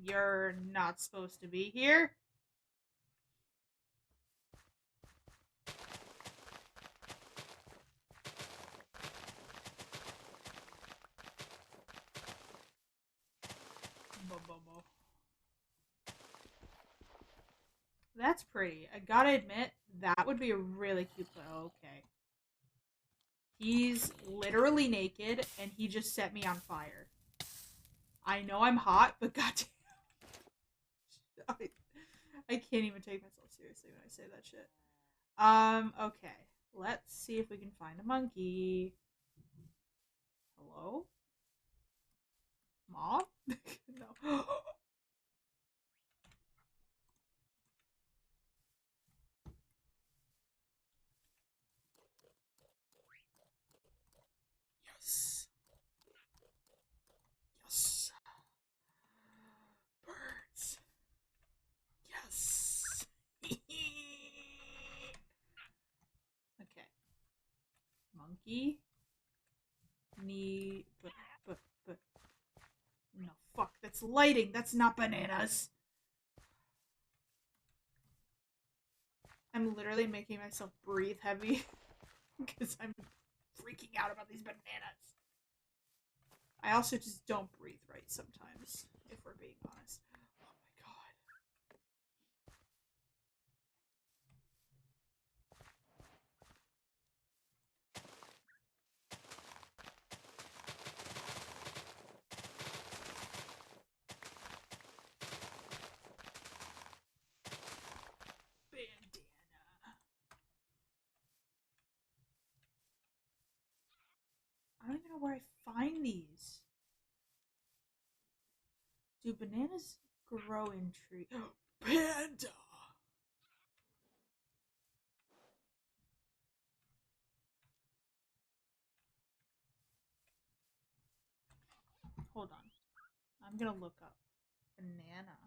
S1: You're not supposed to be here. That's pretty. I gotta admit, that would be a really cute photo. Okay. He's literally naked, and he just set me on fire. I know I'm hot, but goddamn, I can't even take myself seriously when I say that shit. Okay. Let's see if we can find a monkey. Hello? Mom? No. Yes. Yes. Birds. Yes. Okay. Monkey. Need. But. No, fuck. That's lighting. That's not bananas. I'm literally making myself breathe heavy because I'm freaking out about these bananas. I also just don't breathe right sometimes, if we're being honest. Oh my god. Bandana. I don't even know where I find these. Do bananas grow in trees? Panda! Hold on. I'm gonna look up banana.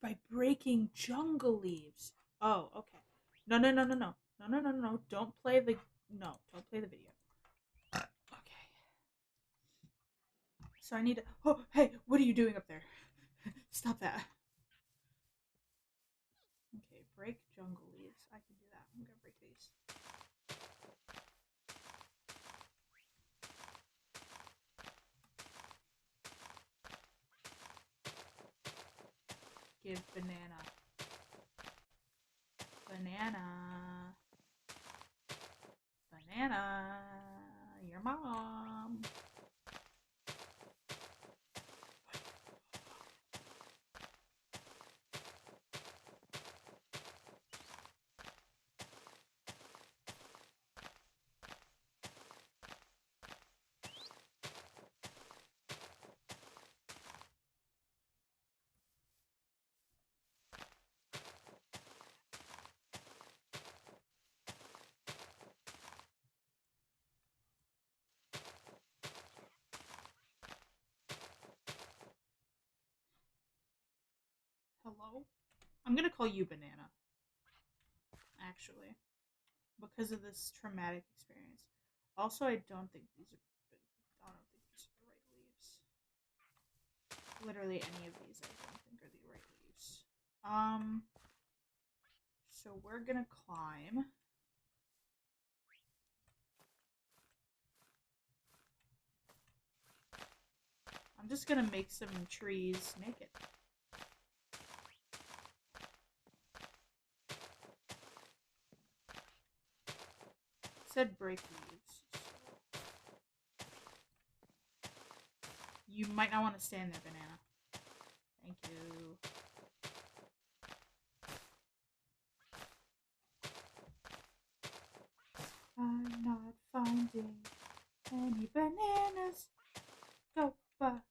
S1: By breaking jungle leaves. Oh, okay. No, no, no, no, no. No, no, no, no. Don't play the. No, don't play the video. Okay. So I need to. Oh, hey, what are you doing up there? Stop that. Okay, break jungle leaves. I can do that. I'm gonna break these. Give banana. Banana. Banana. Your mom. Hello? I'm gonna call you Banana, actually, because of this traumatic experience. Also, I don't think these are. I don't think these are the right leaves. Literally any of these, I don't think are the right leaves. So we're gonna climb. I'm just gonna make some trees naked. It said break leaves. So. You might not want to stand there, Banana. Thank you. I'm not finding any bananas. Go, go,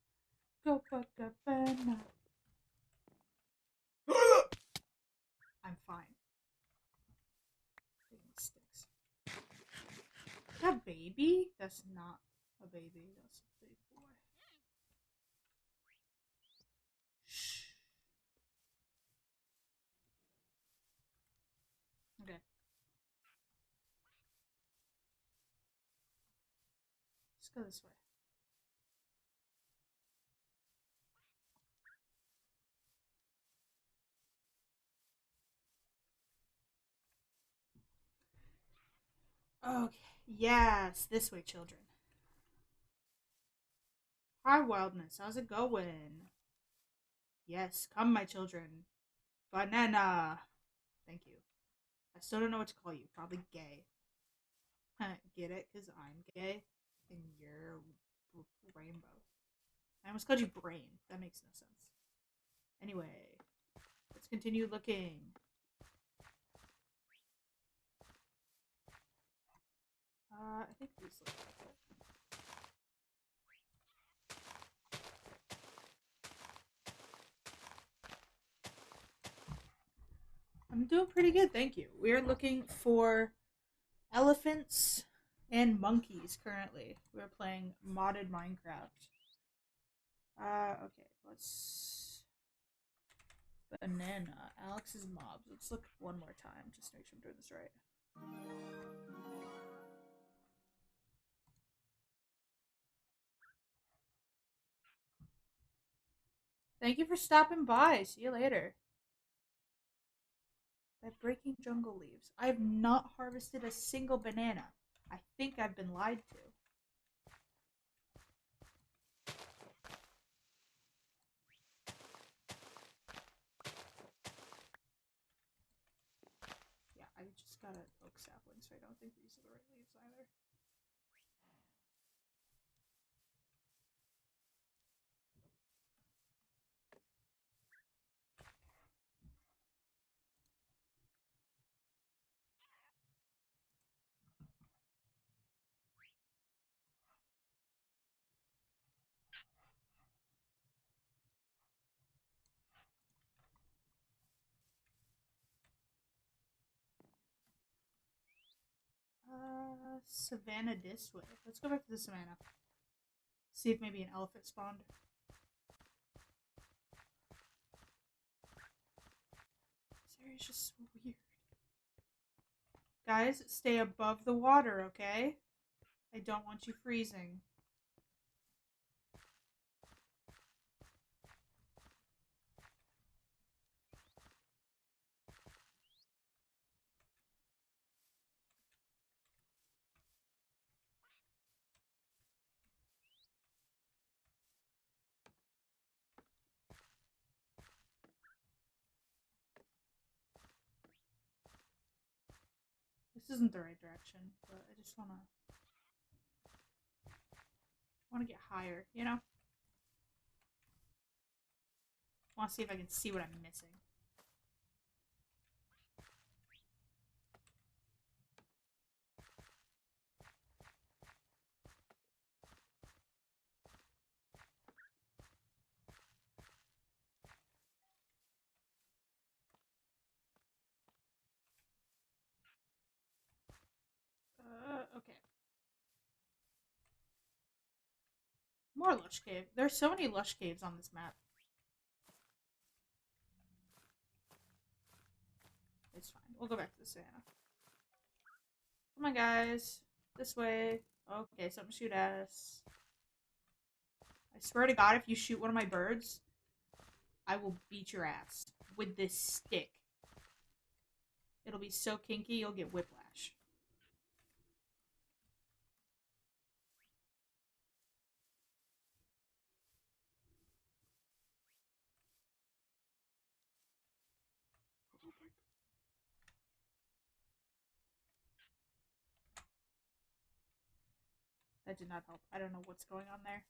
S1: banana. I'm fine. Taking sticks. Is that a baby? That's not a baby. That's a big boy. Shh. Okay. Let's go this way. Okay. Yes, this way, children. Hi, Wildness. How's it going? Yes, come, my children. Banana. Thank you. I still don't know what to call you. Probably gay. Get it? Because I'm gay and you're rainbow. I almost called you brain. That makes no sense. Anyway, let's continue looking. I think these look like it. I'm doing pretty good, thank you. We're looking for elephants and monkeys currently. We're playing modded Minecraft. Okay, let's banana. Alex's mobs. Let's look one more time just to make sure I'm doing this right. Thank you for stopping by. See you later. By breaking jungle leaves. I have not harvested a single banana. I think I've been lied to. Yeah, I just got an oak sapling, so I don't think these are the right leaves either. Savannah this way. Let's go back to the savannah. See if maybe an elephant spawned. This area's just so weird. Guys, stay above the water, okay? I don't want you freezing. This isn't the right direction, but I just wanna get higher, you know? Wanna see if I can see what I'm missing. Okay. More lush cave. There's so many lush caves on this map. It's fine. We'll go back to the savannah. Come on, guys. This way. Okay, something shoot at us. I swear to God, if you shoot one of my birds, I will beat your ass with this stick. It'll be so kinky, you'll get whiplash. That did not help. I don't know what's going on there.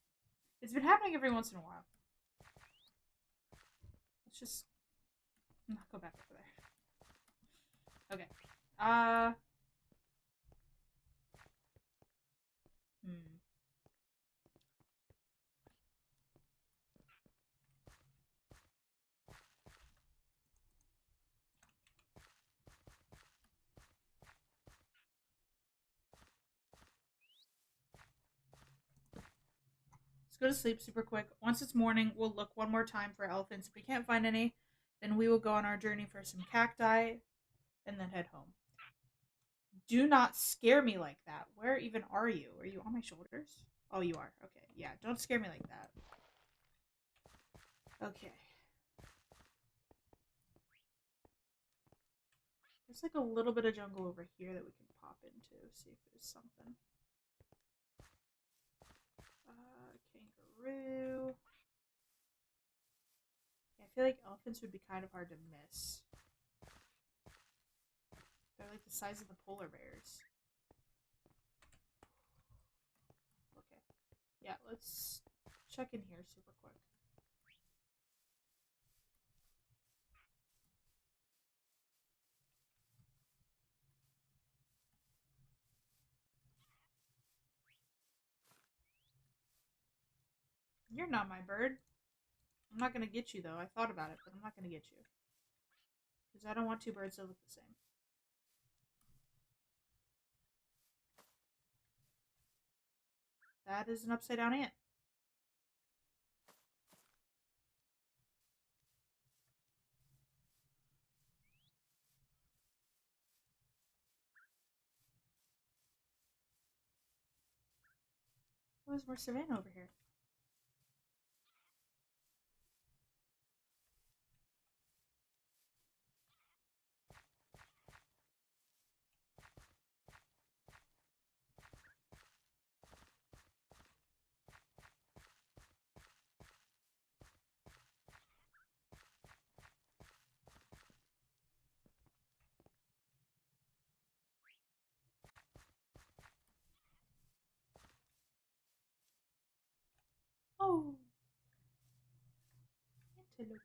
S1: It's been happening every once in a while. Let's just not go back over there. Okay. Let's go to sleep super quick. Once it's morning, we'll look one more time for elephants. If we can't find any, then we will go on our journey for some cacti and then head home. Do not scare me like that. Where even are you? Are you on my shoulders? Oh, you are. Okay. Yeah, don't scare me like that. Okay. There's like a little bit of jungle over here that we can hop into, see if there's something. Kangaroo. Yeah, I feel like elephants would be kind of hard to miss. They're like the size of the polar bears. Okay. Yeah, let's check in here super quick. You're not my bird. I'm not gonna get you though. I thought about it, but I'm not gonna get you. Because I don't want two birds that look the same. That is an upside down ant. Oh, there's more savannah over here. Oh, antelope.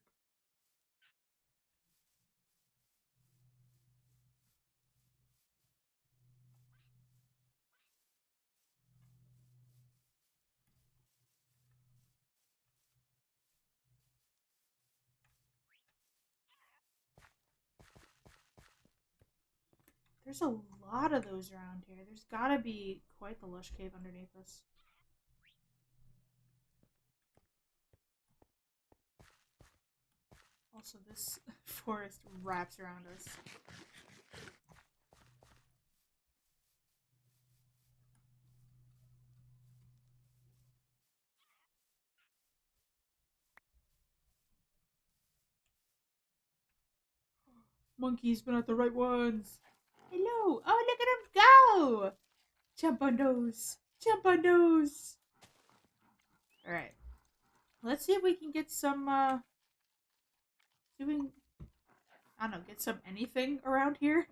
S1: There's a lot of those around here. There's gotta be quite the lush cave underneath us. Also, this forest wraps around us. Monkeys, but not the right ones. Hello. Oh, look at him go. Jump on those. Jump on those. Alright. Let's see if we can get some, see if we can, I don't know, get some anything around here.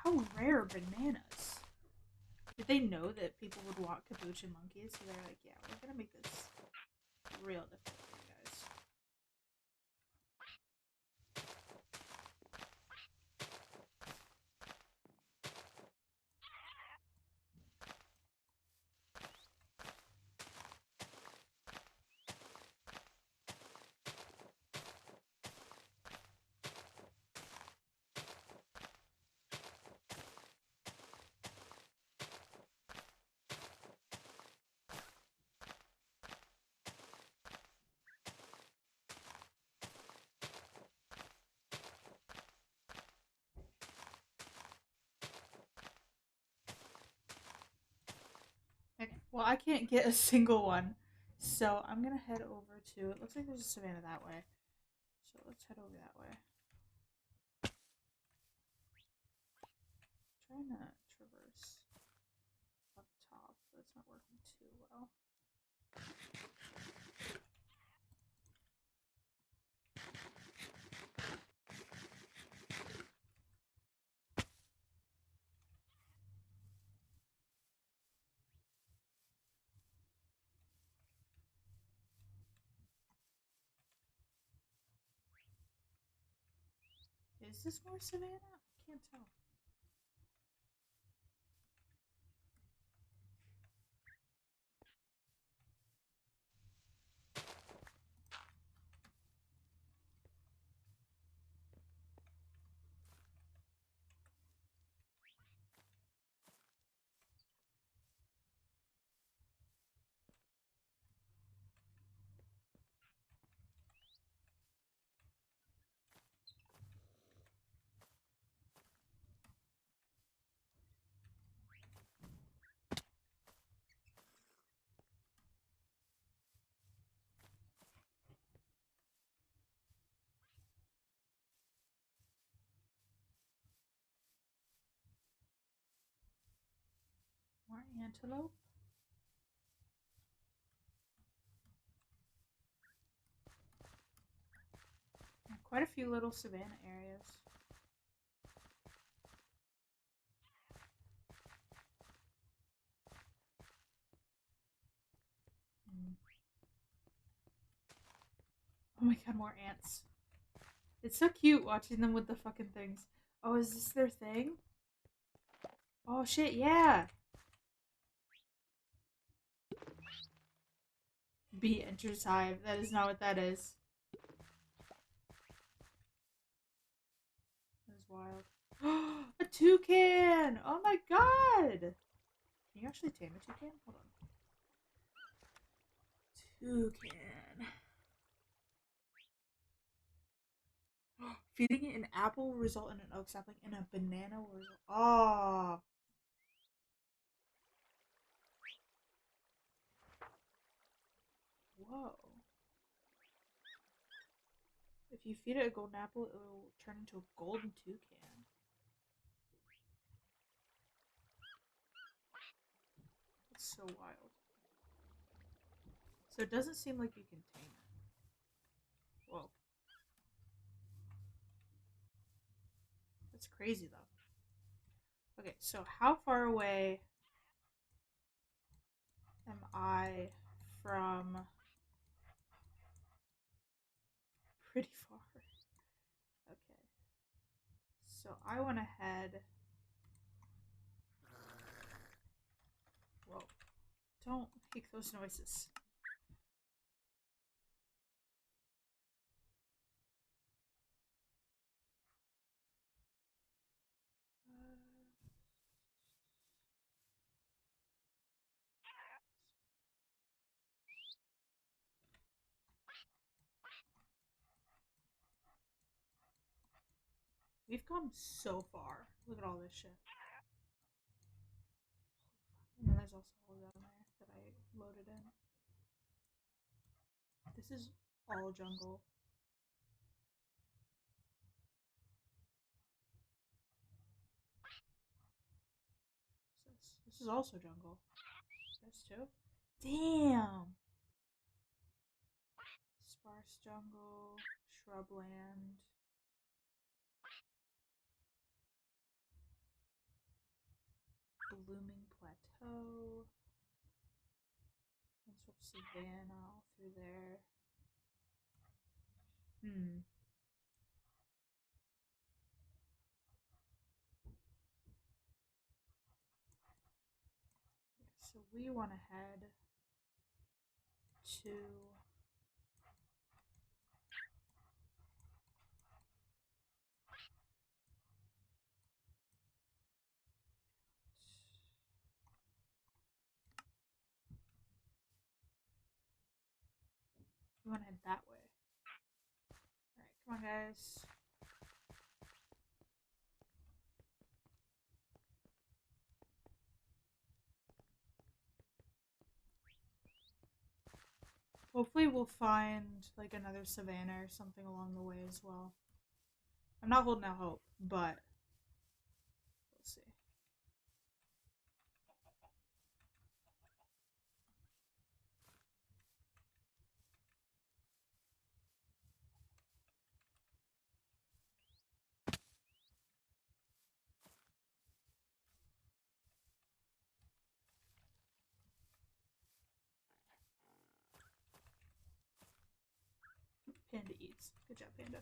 S1: How rare are bananas? Did they know that people would want capuchin monkeys? So they're like, yeah, we're gonna make this real difficult for you guys. Okay, well, I can't get a single one, so I'm gonna head over to. It looks like there's a savannah that way, so let's head over that way. Trying to traverse up top, but it's not working too well. Is this more savannah? I can't tell. More antelope. Quite a few little savannah areas. Oh my god, more ants. It's so cute watching them with the fucking things. Oh, is this their thing? Oh shit, yeah! Bee enters hive. That is not what that is. That is wild. A toucan! Oh my god! Can you actually tame a toucan? Hold on. Toucan. Feeding it an apple will result in an oak sapling, and a banana will result. Oh! Whoa. If you feed it a golden apple, it will turn into a golden toucan. That's so wild. So it doesn't seem like you can tame it. Whoa. That's crazy, though. Okay, so how far away am I from... Pretty far. Okay. So I went ahead... Whoa. Don't make those noises. We've come so far. Look at all this shit. And then there's also all down there that I loaded in. This is all jungle. This is also jungle. This too? Damn! Sparse jungle, shrubland. Blooming plateau. And sort of savannah all through there. So we want to head to we want to head that way. Alright, come on guys. Hopefully we'll find like another savannah or something along the way as well. I'm not holding out hope, but we'll see. Panda eats. Good job, Panda.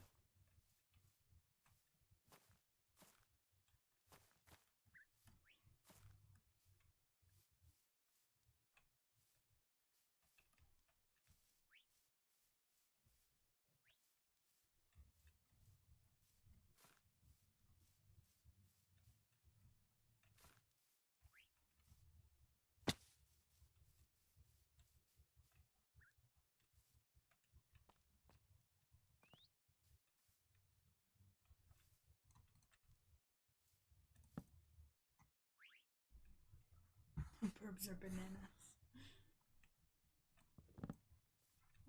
S1: Herbs are bananas.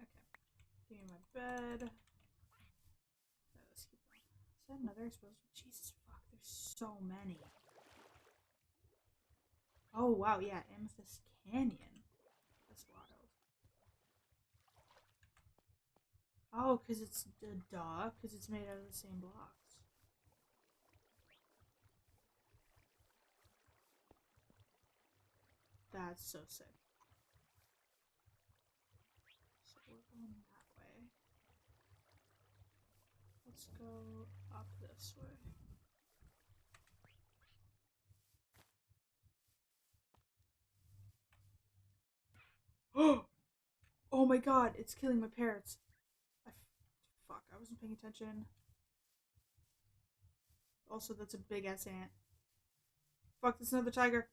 S1: Okay. Give me my bed. Let's keep going. Is that another explosion? Jesus fuck, there's so many. Oh wow, yeah, Amethyst Canyon. That's wild. Oh, because it's because it's made out of the same blocks. That's so sick. So we're going that way. Let's go up this way. Oh my god, it's killing my parrots. Fuck, I wasn't paying attention. Also, that's a big ass ant. Fuck, that's another tiger.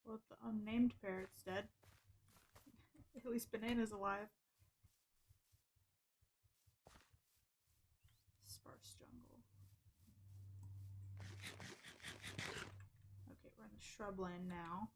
S1: Well, the unnamed parrot's dead. At least Banana's alive. Sparse jungle. Okay, we're in the shrubland now.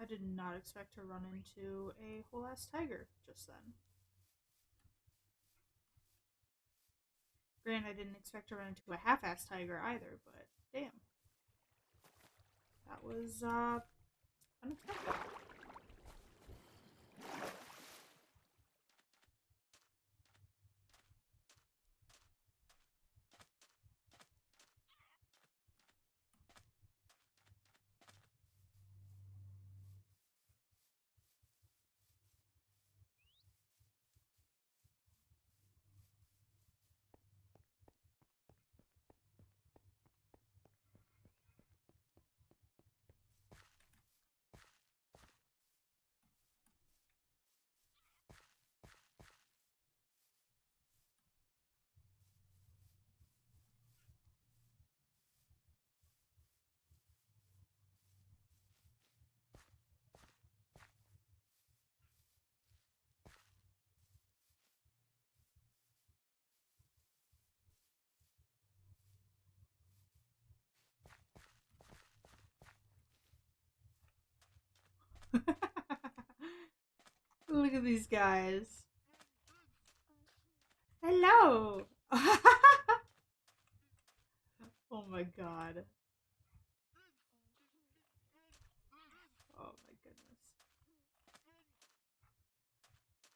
S1: I did not expect to run into a whole ass tiger just then. Granted, I didn't expect to run into a half ass tiger either, but damn. That was unexpected. Look at these guys. Hello! Oh my god. Oh my goodness.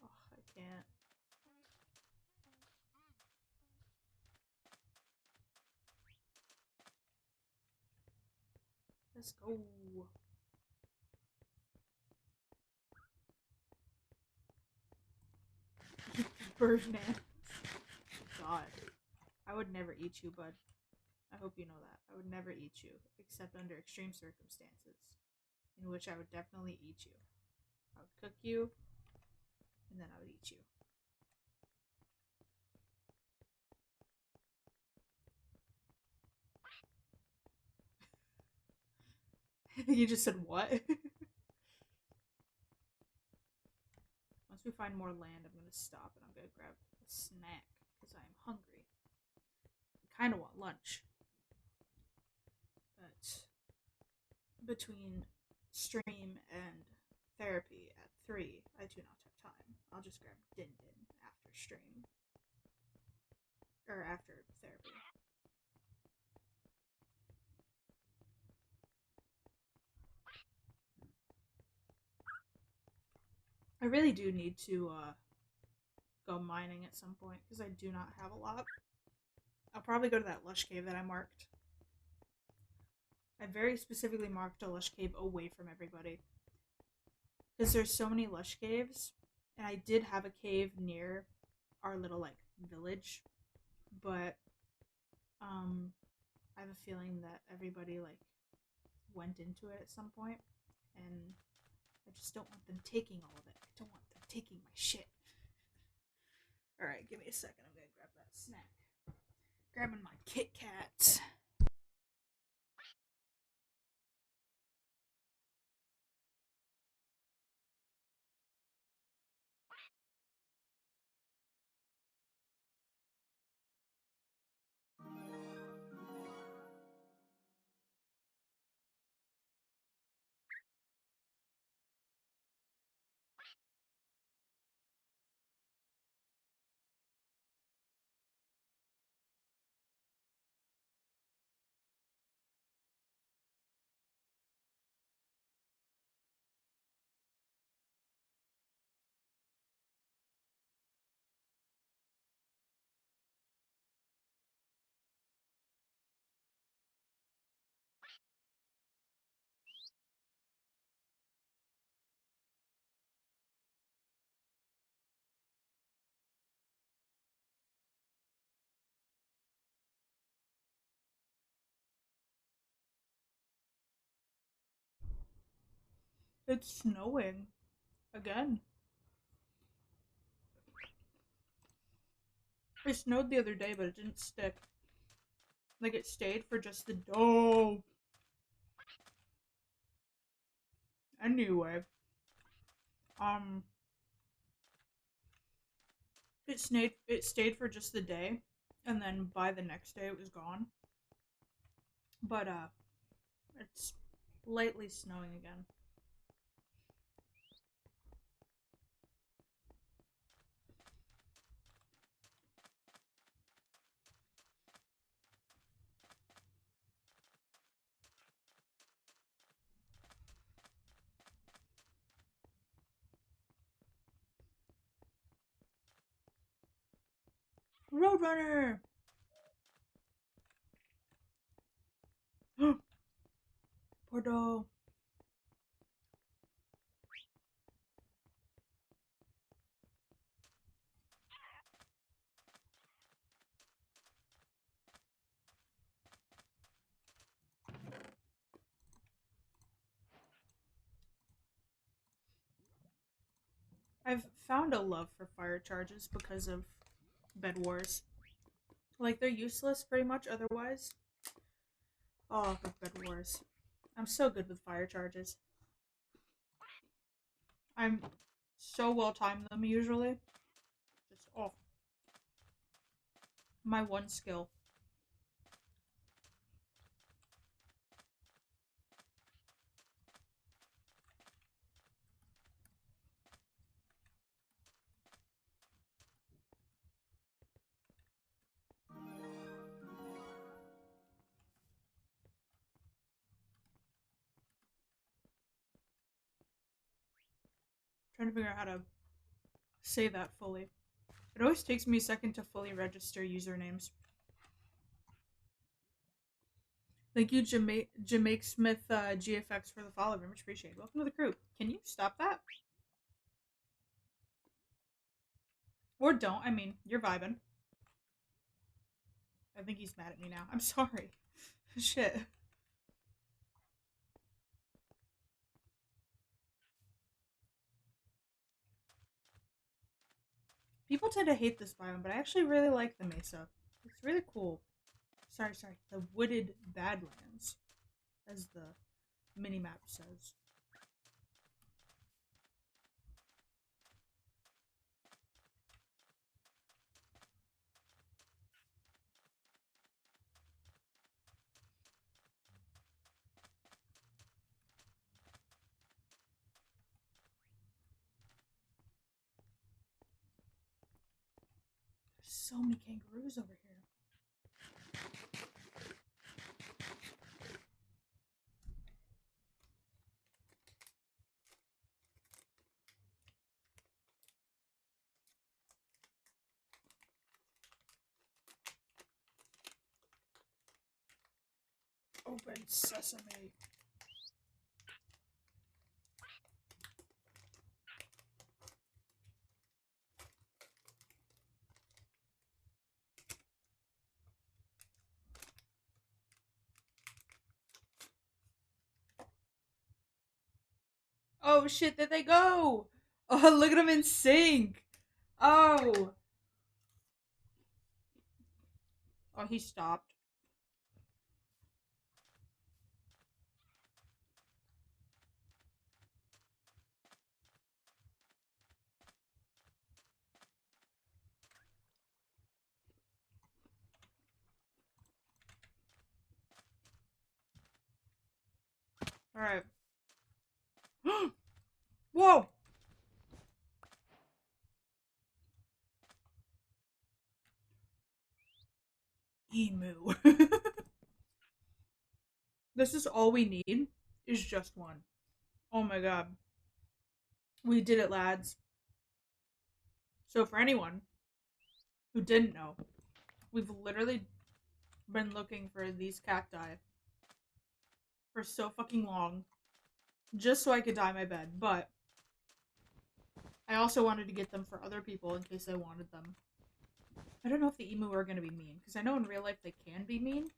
S1: Oh, I can't. Let's go. Birdman. God. I would never eat you, bud. I hope you know that. I would never eat you, except under extreme circumstances, in which I would definitely eat you. I would cook you, and then I would eat you. You just said what? Once we find more land, I'm going to stop and I'm going to grab a snack because I am hungry. I kind of want lunch. But between stream and therapy at 3, I do not have time. I'll just grab Din Din after stream. Or after therapy. I really do need to go mining at some point because I do not have a lot. I'll probably go to that lush cave that I marked. I very specifically marked a lush cave away from everybody because there's so many lush caves, and I did have a cave near our little like village, but I have a feeling that everybody like went into it at some point, and I just don't want them taking all of it. I don't want them taking my shit. All right, give me a second. I'm gonna grab that snack. Grabbing my Kit Kats. It's snowing again. It snowed the other day, but it didn't stick. Like it stayed for just the dough. Anyway, um, it stayed for just the day, and then by the next day it was gone. But it's lightly snowing again. Roadrunner! Porto. I've found a love for fire charges because of Bed Wars. Like, they're useless pretty much otherwise. Oh, with Bed Wars. I'm so good with fire charges. I'm so well timed them usually. Just, oh. My one skill. Trying to figure out how to say that fully. It always takes me a second to fully register usernames. Thank you, Jamaic Smith GFX, for the follow. Very much appreciated. Welcome to the crew. Can you stop that? Or don't. I mean, you're vibing. I think he's mad at me now. I'm sorry. Shit. People tend to hate this biome, but I actually really like the mesa. It's really cool. Sorry. The wooded badlands, as the minimap says. There's so many kangaroos over here. Open sesame. Oh shit, there they go! Oh, look at them in sync! Oh! Oh, he stopped. Alright. Whoa! Emu. This is all we need, is just one. Oh my god. We did it, lads. So for anyone who didn't know, we've literally been looking for these cacti for so fucking long, just so I could dye my bed, but I also wanted to get them for other people in case they wanted them. I don't know if the emu are going to be mean, because I know in real life they can be mean,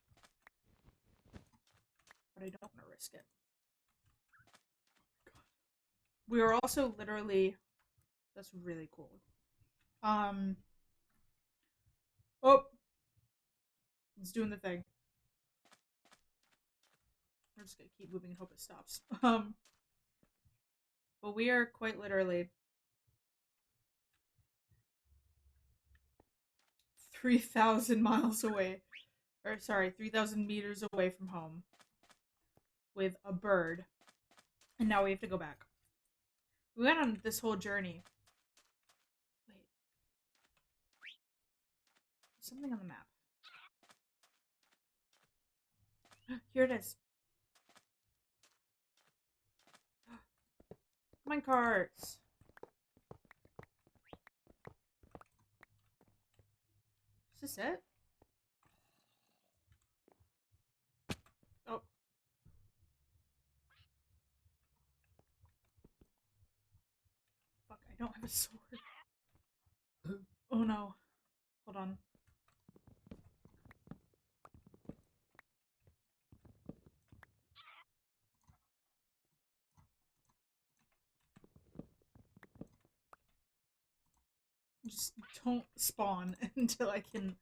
S1: but I don't want to risk it. We are also literally... That's really cool. Oh! It's doing the thing. We're just gonna keep moving and hope it stops. But we are quite literally 3,000 miles away. Or, sorry, 3,000 meters away from home. With a bird. And now we have to go back. We went on this whole journey. Wait. Something on the map. Here it is. Minecarts. Is this it? Oh. Fuck, I don't have a sword. Oh no. Hold on. Just don't spawn until I can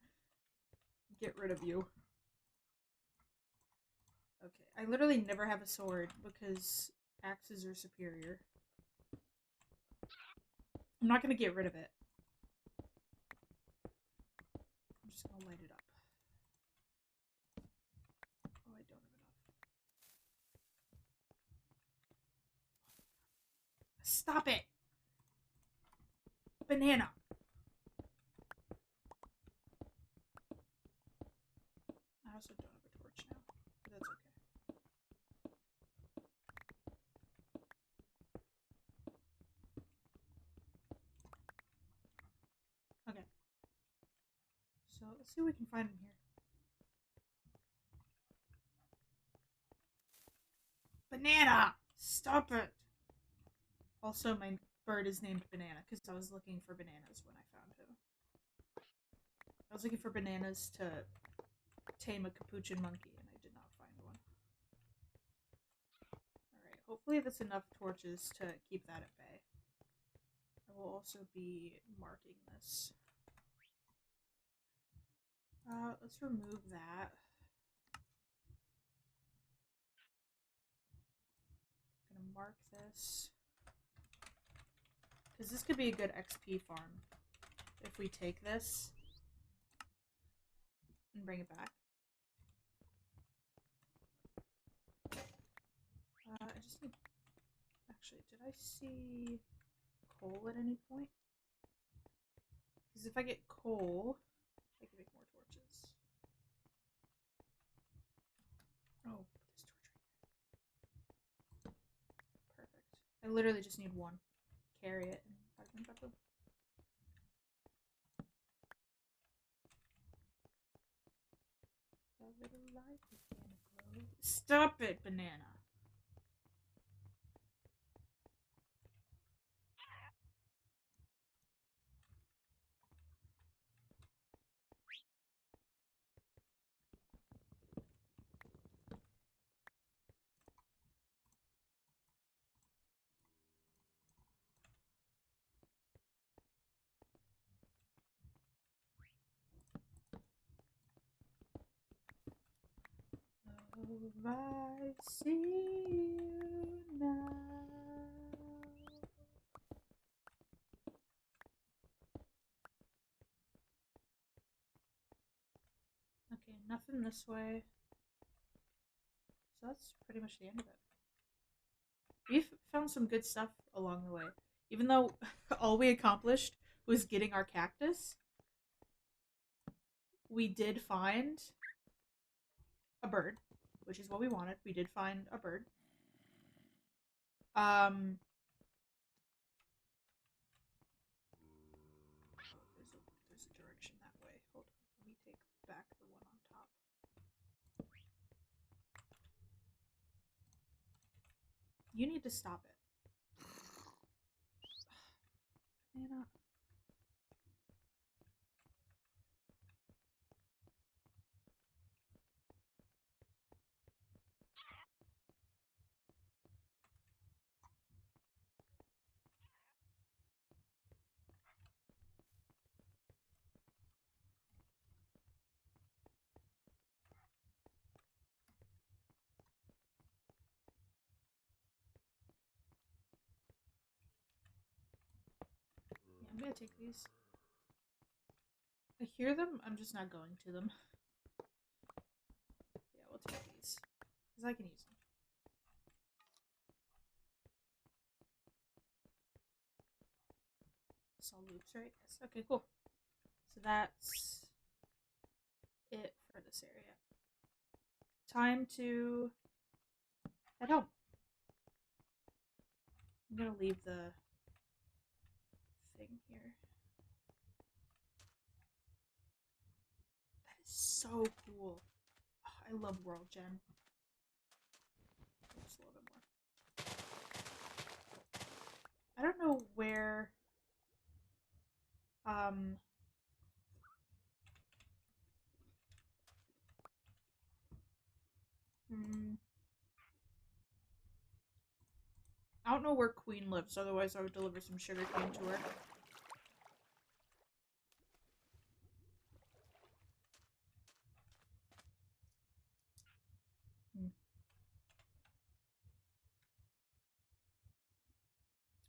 S1: get rid of you. Okay, I literally never have a sword because axes are superior. I'm not gonna get rid of it. I'm just gonna light it up. Oh, I don't have enough. Stop it! Banana! I also don't have a torch now, but that's okay. Okay. So, let's see what we can find in here. Banana! Stop it! Also, my bird is named Banana because I was looking for bananas when I found him. I was looking for bananas to tame a capuchin monkey and I did not find one. Alright, hopefully that's enough torches to keep that at bay. I will also be marking this. Let's remove that. I'm gonna mark this. Because this could be a good XP farm. If we take this and bring it back. I just need... Actually, did I see coal at any point? Because if I get coal, I can make more torches. Oh, this torch right here. Perfect. I literally just need one. Carry it and bada-bing, bada-boom. A little light is gonna glow. Stop it, banana! I see you now. Okay, nothing this way. So that's pretty much the end of it. We've found some good stuff along the way. Even though all we accomplished was getting our cactus, we did find a bird, which is what we wanted. We did find a bird. Um, there's a direction that way. Hold on, let me take back the one on top. You need to stop it. Banana. Yeah, I'm gonna take these. I hear them, I'm just not going to them. Yeah, we'll take these. Because I can use them. It's all loops, right? Yes. Okay, cool. So that's it for this area. Time to head home. I'm gonna leave the thing here. That is so cool. Oh, I love World Gen. Just a little bit more. I don't know where um I don't know where Queen lives, otherwise I would deliver some sugarcane to her.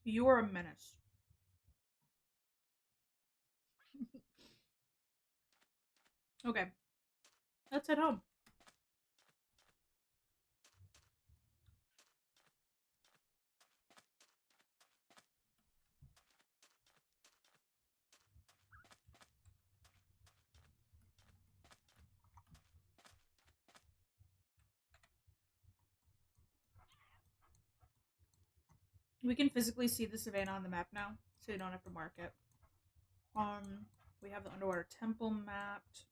S1: You are a menace. Okay. Let's head home. We can physically see the savannah on the map now, so you don't have to mark it. We have the underwater temple mapped.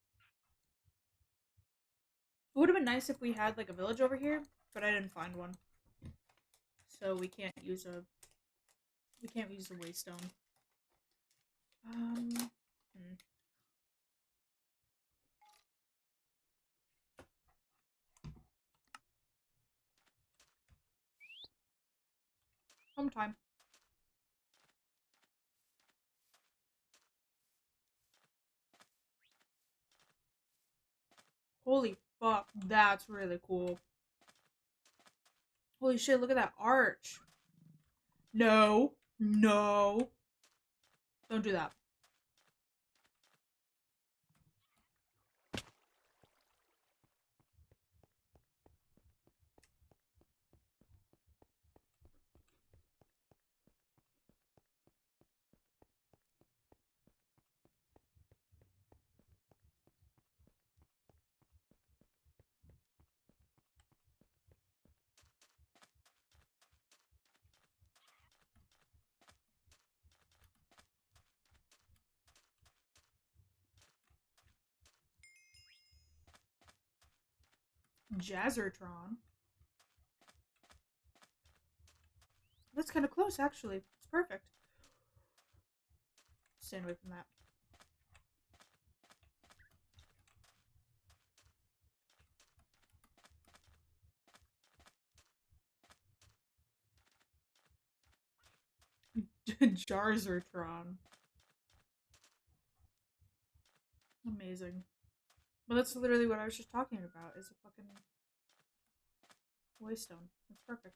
S1: It would have been nice if we had like a village over here, but I didn't find one. So we can't use the waystone. Home time. Holy fuck, that's really cool. Holy shit, look at that arch. No. No. Don't do that. Jazzertron. That's kind of close, actually. It's perfect. Stand away from that. Jarzertron. Amazing. But that's literally what I was just talking about, is a fucking voice stone. That's perfect.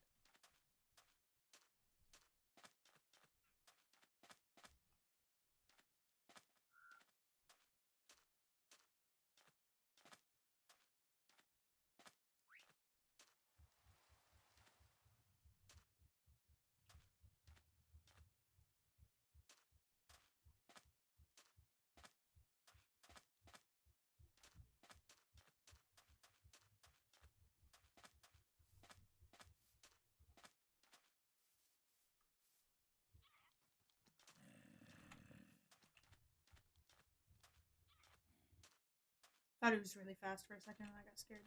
S1: Thought it was really fast for a second and I got scared.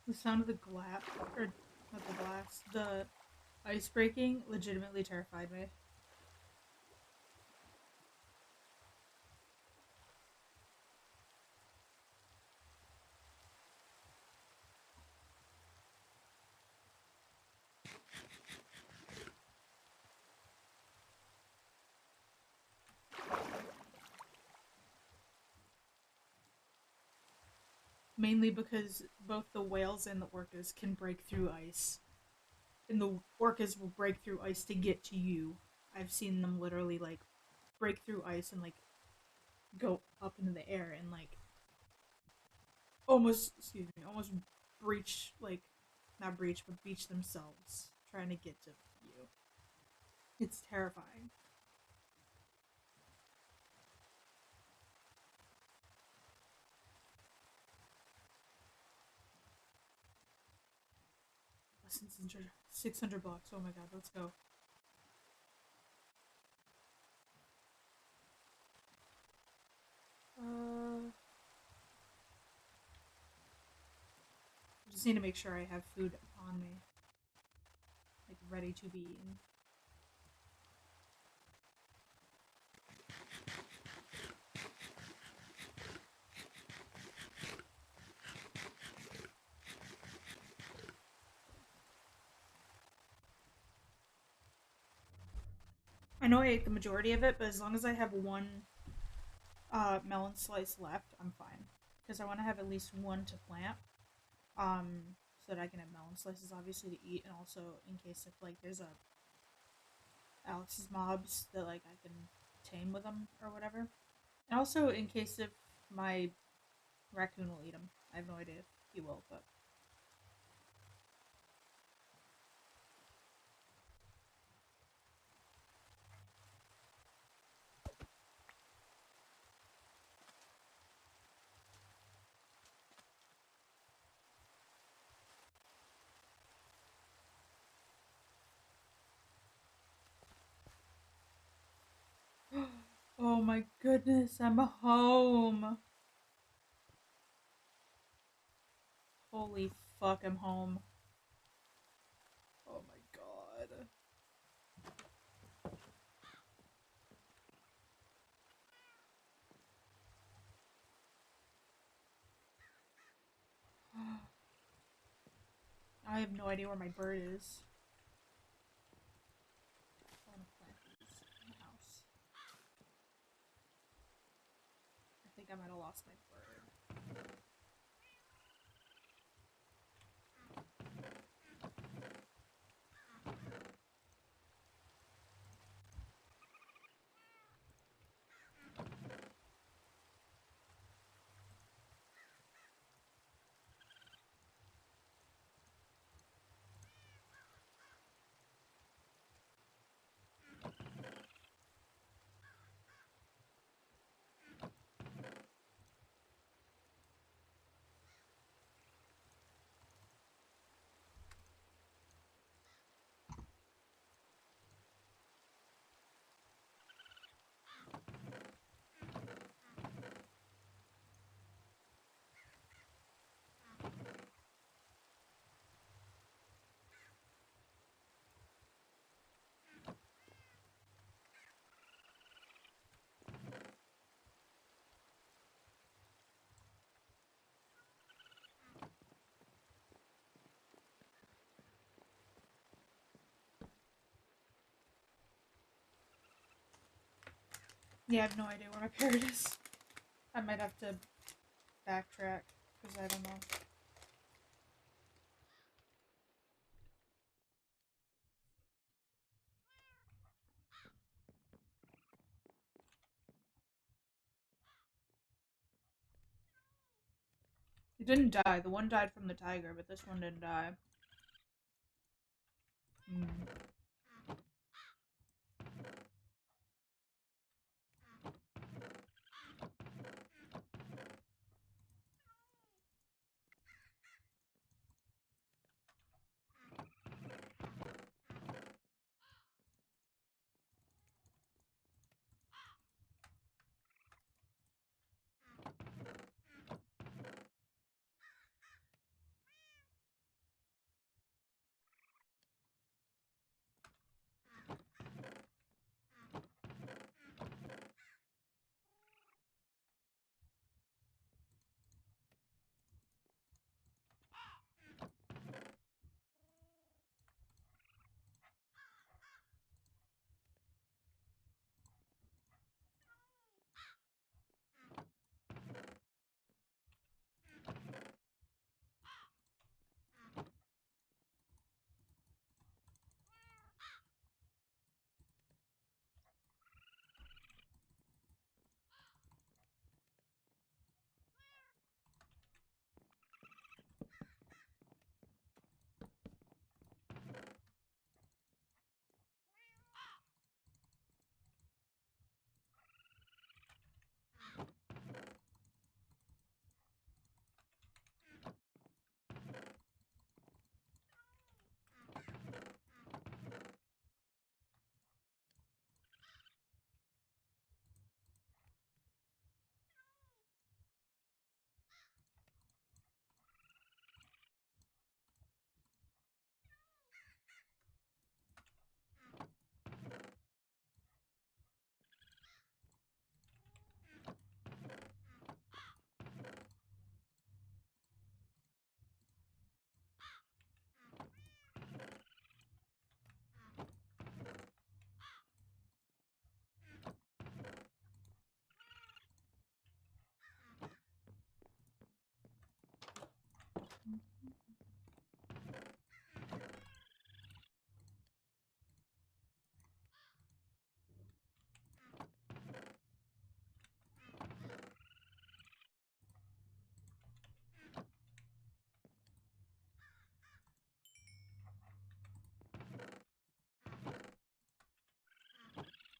S1: The sound of the glass, or not the glass, the ice breaking legitimately terrified me. Mainly because both the whales and the orcas can break through ice. And the orcas will break through ice to get to you. I've seen them literally like break through ice and like go up into the air and like almost almost breach, like not breach but beach themselves trying to get to you. It's terrifying. Less than 600 blocks. Oh my god, let's go. I just need to make sure I have food on me, like ready to be eaten. I know I ate the majority of it, but as long as I have one melon slice left, I'm fine. Because I want to have at least one to plant, so that I can have melon slices, obviously, to eat, and also in case if like there's a Alex's mobs that like I can tame with them or whatever, and also in case if my raccoon will eat them. I have no idea if he will, but oh my goodness, I'm home. Holy fuck, I'm home. Oh my god. I have no idea where my bird is. I want to plant these in the house. I think I might have lost my bird. Yeah, I have no idea where my parrot is. I might have to backtrack because I don't know. It didn't die. The one died from the tiger, but this one didn't die. Hmm.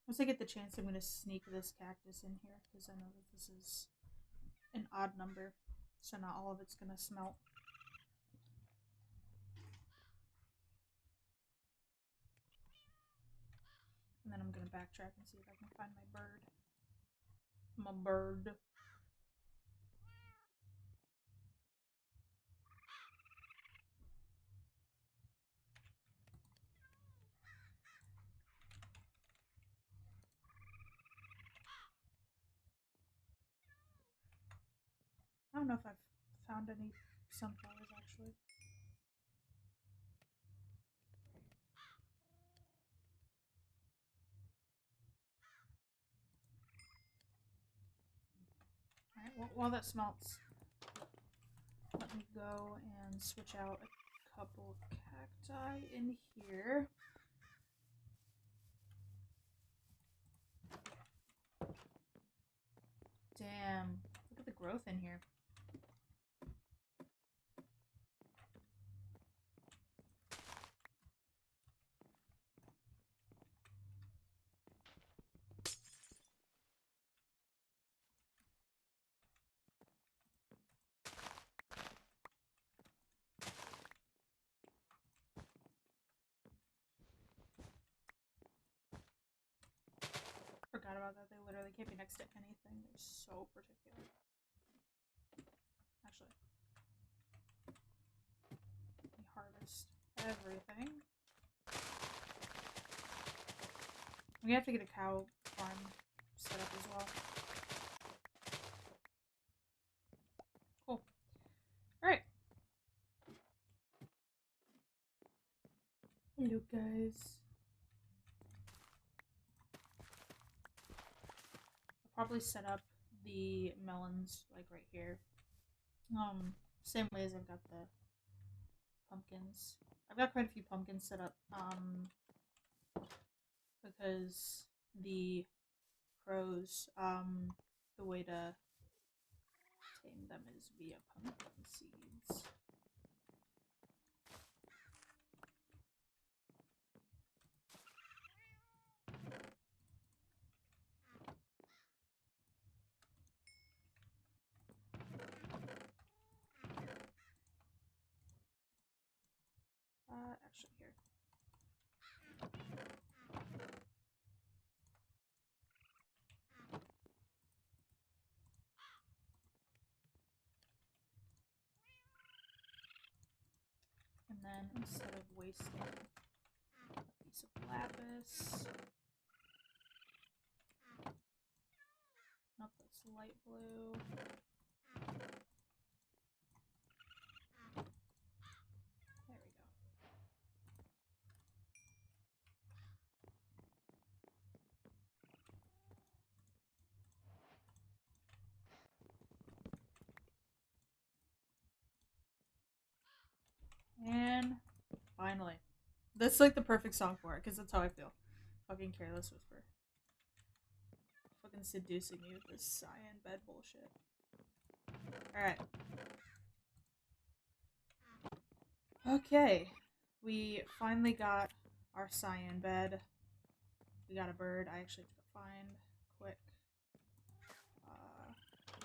S1: Once I get the chance, I'm gonna sneak this cactus in here because I know that this is an odd number, so not all of it's gonna smelt. And then I'm gonna backtrack and see if I can find my bird. My bird. I don't know if I've found any sunflowers actually. Alright, well, while that smelts, let me go and switch out a couple cacti in here. Damn, look at the growth in here. Forgot about that. They literally can't be next to anything. They're so particular. Actually, let me harvest everything. We have to get a cow farm set up as well. Cool. Alright. Hello, guys. I'll probably set up the melons like right here. Same way as I've got the pumpkins. I've got quite a few pumpkins set up, because the crows, the way to tame them is via pumpkin seeds. Actually here. And then instead of wasting a piece of lapis, nope, that's light blue. There we go. And finally. That's like the perfect song for it, because that's how I feel. Fucking Careless Whisper. Fucking seducing you with this cyan bed bullshit. Alright. Okay. We finally got our cyan bed. We got a bird. I actually have to find quick.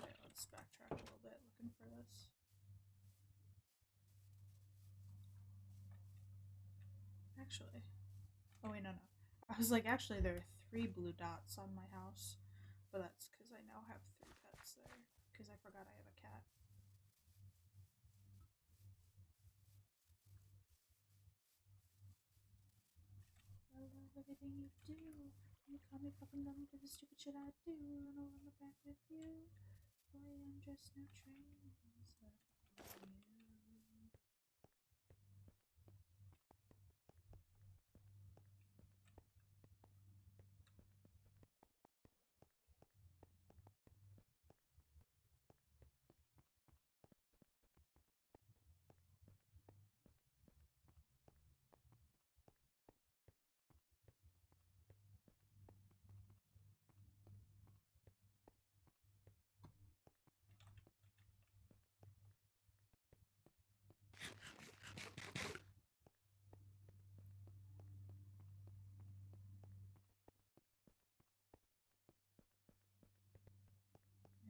S1: Wait, let's backtrack a little bit looking for this. Actually. Oh wait, no. I was like, actually there are 3 blue dots on my house. But that's because I now have 3 pets there. Because I forgot I have a cat. I love everything you do. You call me fucking dumb for the stupid shit I do. And I'll run back with you. Boy, I'm just no trains left for you.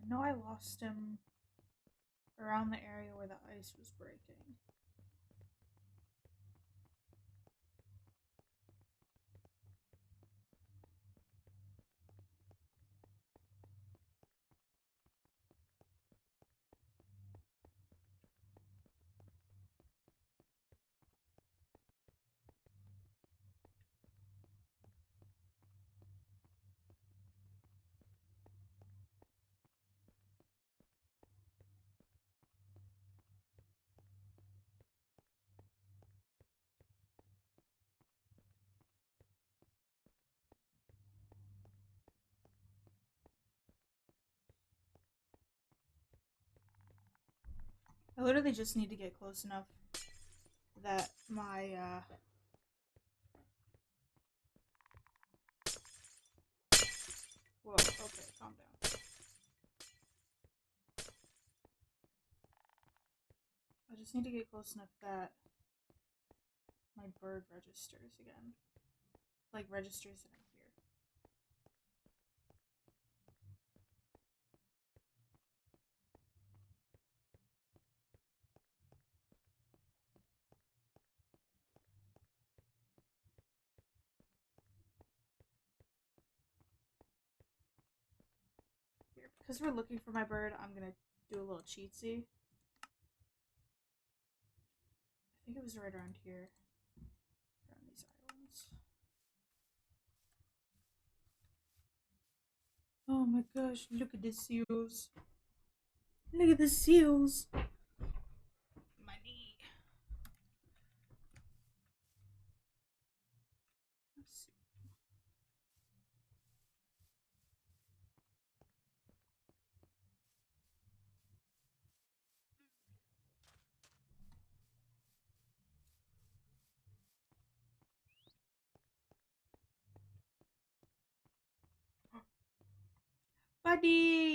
S1: I know I lost him around the area where the ice was breaking. I literally just need to get close enough that my, Whoa, okay, calm down. I just need to get close enough that my bird registers again. Like, registers that I'm here. Here. Because we're looking for my bird, I'm gonna do a little cheatsy. I think it was right around here. Around these islands. Oh my gosh, look at the seals. Look at the seals. My knee. Let's see. Buddy!